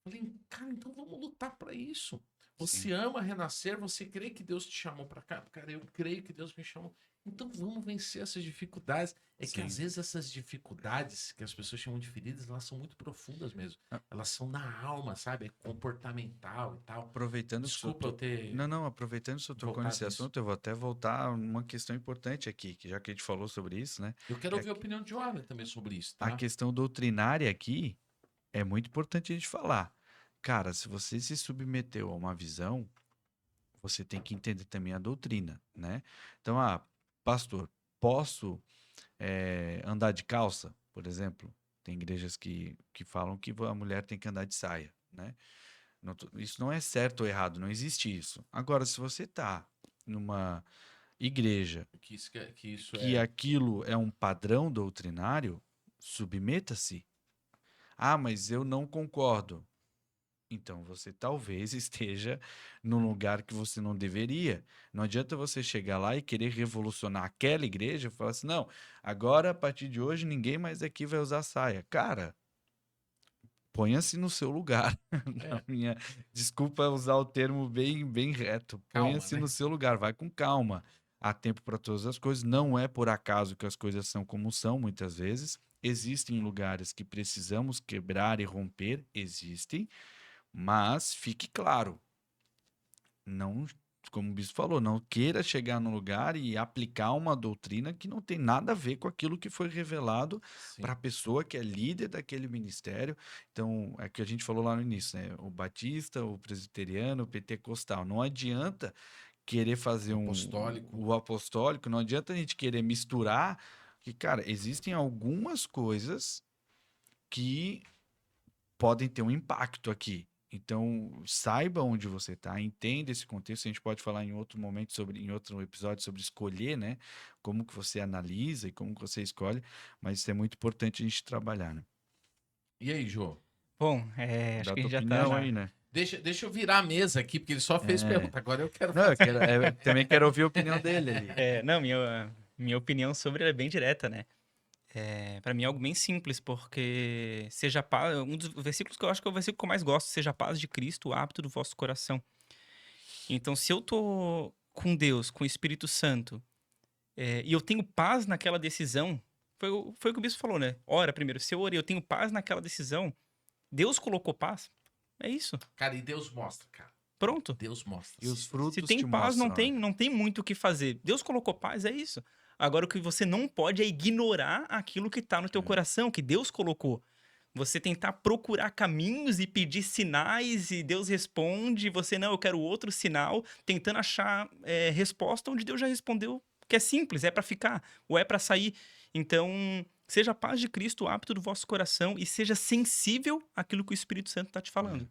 Speaker 1: Falei, cara, então vamos lutar para isso. Você
Speaker 3: Sim.
Speaker 1: ama renascer, você crê que Deus te chamou para cá? Cara, eu creio que Deus me chamou. Então vamos vencer essas dificuldades. É que
Speaker 3: Sim.
Speaker 1: às vezes essas dificuldades que as pessoas chamam de feridas, elas são muito profundas mesmo.
Speaker 3: Ah.
Speaker 1: Elas são na alma, sabe? É comportamental e tal.
Speaker 3: Aproveitando que o senhor
Speaker 1: Desculpa eu ter
Speaker 3: Não, aproveitando que o senhor tocou
Speaker 1: voltado
Speaker 3: nesse
Speaker 1: nisso.
Speaker 3: assunto, eu vou até voltar a uma questão importante aqui, que já que a gente falou sobre isso, né?
Speaker 1: Eu quero
Speaker 3: É
Speaker 1: ouvir a opinião de Joana também sobre isso,
Speaker 3: A
Speaker 1: tá?
Speaker 3: questão doutrinária aqui é muito importante a gente falar. Cara, se você se submeteu a uma visão, você tem que entender também a doutrina, né? Então, pastor, posso andar de calça, por exemplo? Tem igrejas que falam que a mulher tem que andar de saia, né? Isso não é certo ou errado, não existe isso. Agora, se você está numa igreja
Speaker 1: Que isso
Speaker 3: que
Speaker 1: é.
Speaker 3: aquilo é um padrão doutrinário, submeta-se. Mas eu não concordo. Então você talvez esteja num lugar que você não deveria. Não adianta você chegar lá e querer revolucionar aquela igreja e falar assim: não, agora a partir de hoje ninguém mais aqui vai usar saia. Cara, ponha-se no seu lugar. Na
Speaker 1: É,
Speaker 3: minha, desculpa usar o termo bem reto.
Speaker 1: calma,
Speaker 3: Ponha-se
Speaker 1: né?
Speaker 3: no seu lugar, vai com calma. Há tempo para todas as coisas. Não é por acaso que as coisas são como são, muitas vezes. Existem lugares que precisamos quebrar e romper, existem, mas fique claro, não, como o bispo falou, não queira chegar num lugar e aplicar uma doutrina que não tem nada a ver com aquilo que foi revelado
Speaker 1: Sim.
Speaker 3: para a pessoa que é líder daquele ministério. Então, é que a gente falou lá no início, né? O batista, o presbiteriano, o pentecostal. Não adianta querer fazer
Speaker 1: Apostólico.
Speaker 3: o apostólico, não adianta a gente querer misturar, que, cara, existem algumas coisas que podem ter um impacto aqui. Então, saiba onde você está, entenda esse contexto. A gente pode falar em outro momento em outro episódio sobre escolher, né? Como que você analisa e como que você escolhe, mas isso é muito importante a gente trabalhar, né?
Speaker 1: E aí, Jô?
Speaker 2: Bom, acho
Speaker 3: Dá a
Speaker 2: que a
Speaker 3: tua
Speaker 2: gente já tá
Speaker 3: opinião
Speaker 2: na.
Speaker 3: aí, né?
Speaker 1: Deixa eu virar a mesa aqui, porque ele só fez
Speaker 3: É.
Speaker 1: pergunta. Agora eu quero
Speaker 3: Não,
Speaker 1: fazer.
Speaker 3: também quero ouvir a opinião dele ali.
Speaker 2: Não, minha opinião sobre ela é bem direta, né? Para mim é algo bem simples, porque seja paz, um dos versículos que eu acho que é o versículo que eu mais gosto, seja a paz de Cristo, o hábito do vosso coração. Então, se eu tô com Deus, com o Espírito Santo, e eu tenho paz naquela decisão, foi o que o bispo falou, né? Ora, primeiro, se eu orei, eu tenho paz naquela decisão, Deus colocou paz. É isso.
Speaker 1: Cara, e Deus mostra, cara.
Speaker 2: Pronto.
Speaker 1: Deus mostra.
Speaker 3: E os
Speaker 2: Se
Speaker 3: frutos
Speaker 2: tem
Speaker 3: te
Speaker 2: paz, não
Speaker 3: mostram,
Speaker 2: tem,
Speaker 3: né?
Speaker 2: não tem muito o que fazer. Deus colocou paz, é isso. Agora, o que você não pode é ignorar aquilo que está no teu coração, que Deus colocou. Você tentar procurar caminhos e pedir sinais e Deus responde, você não, eu quero outro sinal, tentando achar resposta onde Deus já respondeu, que é simples, é para ficar ou é para sair. Então, seja a paz de Cristo o hábito do vosso coração e seja sensível àquilo que o Espírito Santo está te falando.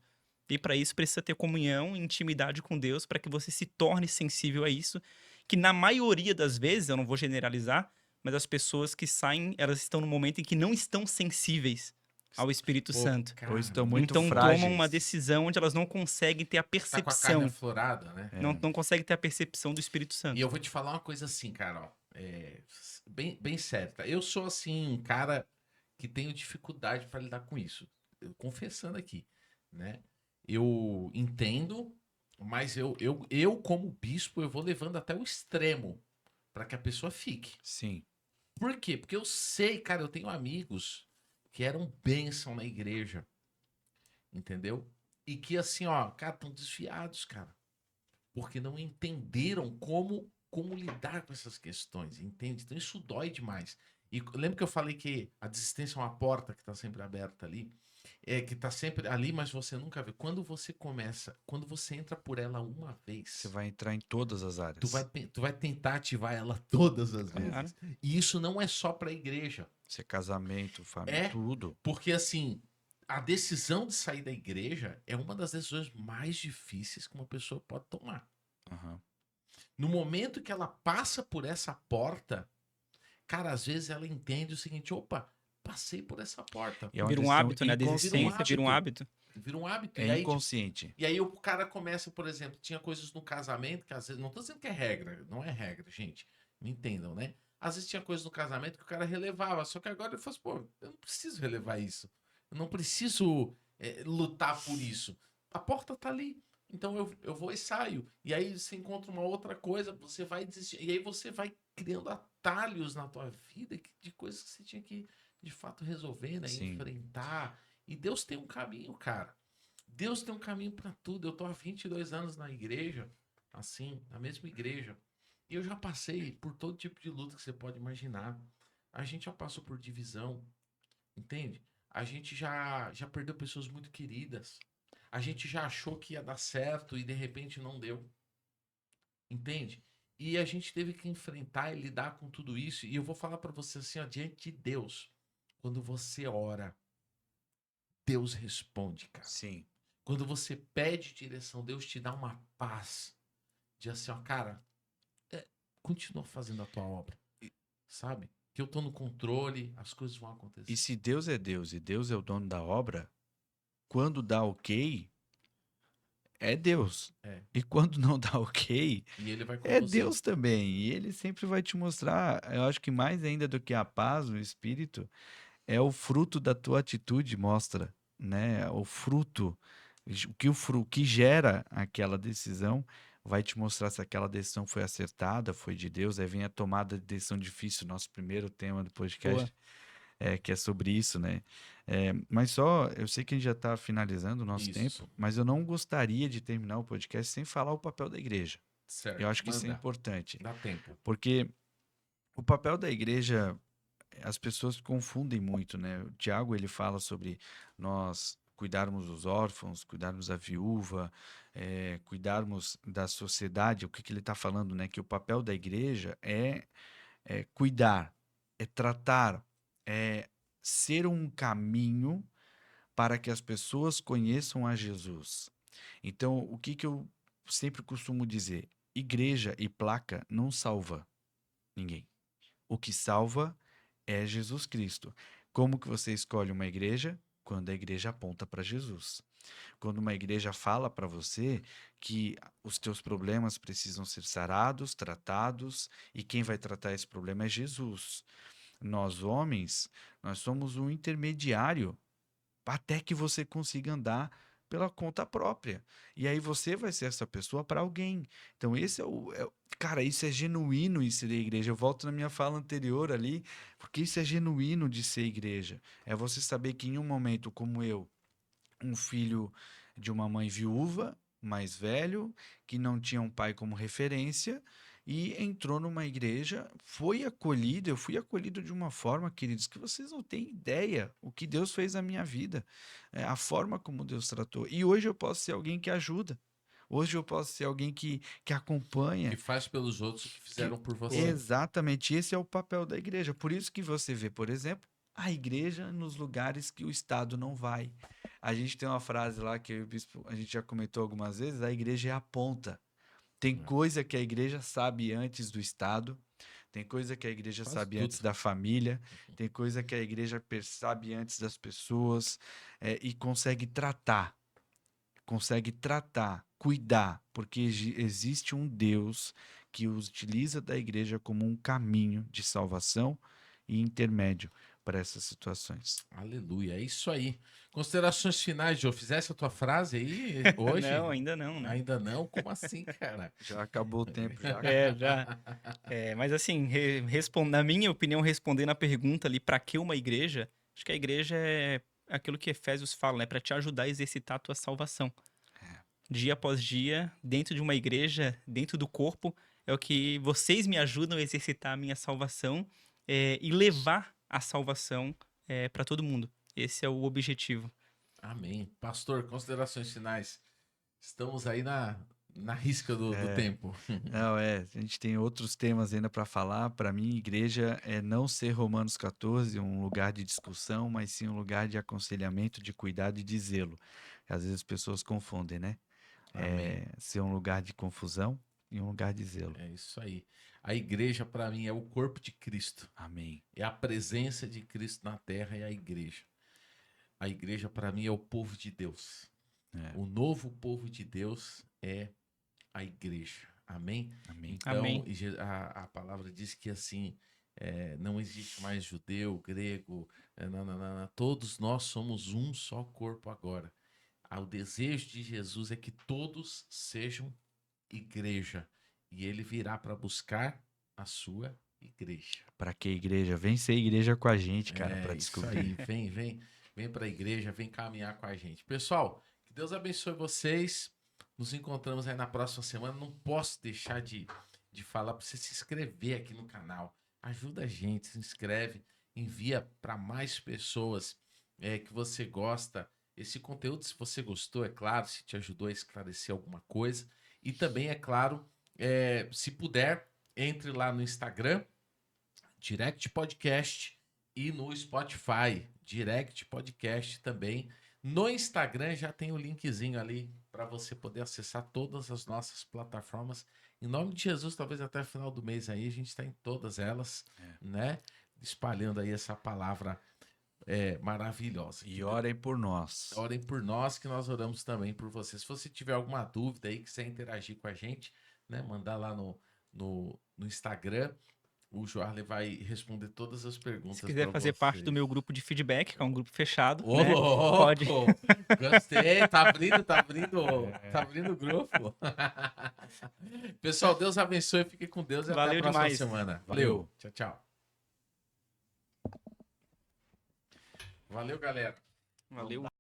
Speaker 2: E para isso precisa ter comunhão e intimidade com Deus para que você se torne sensível a isso, que na maioria das vezes, eu não vou generalizar, mas as pessoas que saem, elas estão no momento em que não estão sensíveis ao Espírito
Speaker 1: Pô,
Speaker 2: Santo.
Speaker 1: cara,
Speaker 3: Ou estão muito
Speaker 2: Então
Speaker 3: frágeis.
Speaker 2: tomam uma decisão onde elas não conseguem ter a
Speaker 1: tá com a carne
Speaker 2: percepção,
Speaker 1: aflorada, né?
Speaker 2: não conseguem ter a percepção do Espírito
Speaker 1: E
Speaker 2: Santo.
Speaker 1: eu vou te falar uma coisa assim, cara, ó. Bem certa. Eu sou, assim, um cara que tenho dificuldade para lidar com isso. Confessando aqui, né? Eu entendo, mas eu como bispo, eu vou levando até o extremo para que a pessoa fique.
Speaker 3: Sim.
Speaker 1: Por quê? Porque eu sei, cara, eu tenho amigos que eram bênção na igreja, entendeu? E que assim, ó, cara, estão desviados, cara. Porque não entenderam como lidar com essas questões, entende? Então isso dói demais. E lembra que eu falei que a desistência é uma porta que está sempre aberta ali? Que está sempre ali, mas você nunca vê. Quando você entra por ela uma vez,
Speaker 3: Você vai entrar em todas as áreas.
Speaker 1: tu vai tentar ativar ela todas as
Speaker 2: Claro.
Speaker 1: vezes. E isso não é só para a igreja.
Speaker 3: Se é casamento, família,
Speaker 1: É.
Speaker 3: tudo.
Speaker 1: Porque assim, a decisão de sair da igreja é uma das decisões mais difíceis que uma pessoa pode tomar.
Speaker 3: Aham.
Speaker 1: No momento que ela passa por essa porta, cara, às vezes ela entende o seguinte: opa, passei por essa porta.
Speaker 3: E é uma
Speaker 2: Vira um
Speaker 3: decisão
Speaker 2: hábito, né? A desistência vira um hábito.
Speaker 1: Vira um hábito.
Speaker 3: É inconsciente.
Speaker 1: E aí o cara começa, por exemplo, tinha coisas no casamento que às vezes, não tô dizendo que é regra, não é regra, gente, me entendam, né? Às vezes tinha coisas no casamento que o cara relevava, só que agora ele fala assim, pô, eu não preciso relevar isso. Eu não preciso lutar por isso. A porta tá ali. Então eu vou e saio. E aí você encontra uma outra coisa, você vai desistir. E aí você vai criando atalhos na tua vida de coisas que você tinha que, de fato, resolver, né?
Speaker 3: Sim.
Speaker 1: Enfrentar. E Deus tem um caminho, cara. Deus tem um caminho para tudo. Eu tô há 22 anos na igreja, assim, na mesma igreja. E eu já passei por todo tipo de luta que você pode imaginar. A gente já passou por divisão, entende? A gente já perdeu pessoas muito queridas. A gente já achou que ia dar certo e de repente não deu, entende? E a gente teve que enfrentar e lidar com tudo isso. E eu vou falar para você assim, ó, diante de Deus, quando você ora, Deus responde, cara.
Speaker 3: Sim.
Speaker 1: Quando você pede direção, Deus te dá uma paz de assim, ó, cara, continua fazendo a tua obra, sabe? Que eu tô no controle, as coisas vão acontecer.
Speaker 3: E se Deus é Deus e Deus é o dono da obra, quando dá ok, é Deus.
Speaker 1: É.
Speaker 3: E quando não dá ok,
Speaker 1: E ele vai com
Speaker 3: é
Speaker 1: você.
Speaker 3: Deus também. E ele sempre vai te mostrar. Eu acho que mais ainda do que a paz, o Espírito, é o fruto da tua atitude, mostra, né? O fruto, o que gera aquela decisão vai te mostrar se aquela decisão foi acertada, foi de Deus. Aí vem a tomada de decisão difícil, nosso primeiro tema do podcast.
Speaker 2: Boa.
Speaker 3: Que é sobre isso, né? Mas só, eu sei que a gente já está finalizando o nosso
Speaker 1: Isso.
Speaker 3: tempo, mas eu não gostaria de terminar o podcast sem falar o papel da igreja.
Speaker 1: Certo.
Speaker 3: Eu acho que isso é
Speaker 1: Manda.
Speaker 3: importante,
Speaker 1: Dá tempo.
Speaker 3: porque o papel da igreja, as pessoas confundem muito, né? O Tiago, ele fala sobre nós cuidarmos dos órfãos, cuidarmos da viúva, cuidarmos da sociedade. O que ele está falando, né? Que o papel da igreja é cuidar, é tratar, é ser um caminho para que as pessoas conheçam a Jesus. Então, o que eu sempre costumo dizer? Igreja e placa não salva ninguém. O que salva é Jesus Cristo. Como que você escolhe uma igreja? Quando a igreja aponta para Jesus. Quando uma igreja fala para você que os teus problemas precisam ser sarados, tratados, e quem vai tratar esse problema é Jesus. Nós, homens, nós somos um intermediário até que você consiga andar pela conta própria. E aí você vai ser essa pessoa para alguém. Então, cara, isso é genuíno isso da igreja. Eu volto na minha fala anterior ali, porque isso é genuíno de ser igreja. É você saber que em um momento como eu, um filho de uma mãe viúva, mais velho, que não tinha um pai como referência, e entrou numa igreja, foi acolhido. Eu fui acolhido de uma forma, queridos, que vocês não têm ideia o que Deus fez na minha vida, a forma como Deus tratou. E hoje eu posso ser alguém que ajuda. Hoje eu posso ser alguém que acompanha.
Speaker 1: Que faz pelos outros o que fizeram por você.
Speaker 3: Exatamente, esse é o papel da igreja. Por isso que você vê, por exemplo, a igreja nos lugares que o Estado não vai. A gente tem uma frase lá que o bispo, a gente já comentou algumas vezes, a igreja é a ponta. Tem coisa que a igreja sabe antes do Estado, tem coisa que a igreja
Speaker 1: Faz
Speaker 3: sabe
Speaker 1: tudo.
Speaker 3: antes da família, tem coisa que a igreja sabe antes das pessoas, e consegue tratar, cuidar, porque existe um Deus que utiliza da igreja como um caminho de salvação e intermédio para essas situações.
Speaker 1: Aleluia, é isso aí. Considerações finais, Jô. Fizesse a tua frase aí hoje?
Speaker 2: Não, ainda não, né?
Speaker 1: Ainda não? Como assim, cara?
Speaker 3: Já acabou o tempo, já.
Speaker 2: Já. Mas assim, na minha opinião, respondendo a pergunta ali, para que uma igreja? Acho que a igreja é aquilo que Efésios fala, né? Para te ajudar a exercitar a tua salvação. Dia após dia, dentro de uma igreja, dentro do corpo, é o que vocês me ajudam a exercitar a minha salvação e levar a salvação para todo mundo. Esse é o objetivo.
Speaker 1: Amém. Pastor, considerações finais. Estamos aí na risca do tempo.
Speaker 3: Não, a gente tem outros temas ainda para falar. Para mim, igreja é não ser Romanos 14, um lugar de discussão, mas sim um lugar de aconselhamento, de cuidado e de zelo. Às vezes as pessoas confundem, né?
Speaker 1: Amém.
Speaker 3: Ser um lugar de confusão e um lugar de zelo.
Speaker 1: É isso aí. A igreja, para mim, é o corpo de Cristo.
Speaker 3: Amém.
Speaker 1: É a presença de Cristo na terra, é a igreja. A igreja, para mim, é o povo de Deus. O novo povo de Deus é a igreja. Amém?
Speaker 3: Amém.
Speaker 1: Então,
Speaker 2: Amém.
Speaker 1: a palavra diz que assim, Não existe mais judeu, grego, todos nós somos um só corpo agora. O desejo de Jesus é que todos sejam igreja. E ele virá para buscar a sua igreja.
Speaker 3: Para que igreja? Vem ser igreja com a gente, cara, para
Speaker 1: Isso
Speaker 3: descobrir.
Speaker 1: aí, vem para a igreja, vem caminhar com a gente. Pessoal, que Deus abençoe vocês. Nos encontramos aí na próxima semana. Não posso deixar de falar para você se inscrever aqui no canal. Ajuda a gente, se inscreve, envia para mais pessoas que você gosta. Esse conteúdo, se você gostou, é claro, se te ajudou a esclarecer alguma coisa. E também, é claro, se puder, entre lá no Instagram, Direct Podcast, e no Spotify, Direct Podcast também. No Instagram já tem o linkzinho ali para você poder acessar todas as nossas plataformas. Em nome de Jesus, talvez até o final do mês aí, a gente está em todas elas, né? Espalhando aí essa palavra maravilhosa.
Speaker 3: E orem por nós.
Speaker 1: Orem por nós, que nós oramos também por vocês. Se você tiver alguma dúvida aí, quiser interagir com a gente, né? Mandar lá no Instagram. O Joarley vai responder todas as perguntas.
Speaker 2: Se quiser fazer parte do meu grupo de feedback, que é um grupo fechado,
Speaker 1: Ô,
Speaker 2: né?
Speaker 1: louco!
Speaker 2: Pode.
Speaker 1: Gostei, tá abrindo o grupo. Pessoal, Deus abençoe, fique com Deus e até a
Speaker 2: Valeu
Speaker 1: próxima
Speaker 2: demais.
Speaker 1: semana.
Speaker 3: Valeu.
Speaker 1: Tchau, tchau. Valeu, galera.
Speaker 2: Valeu.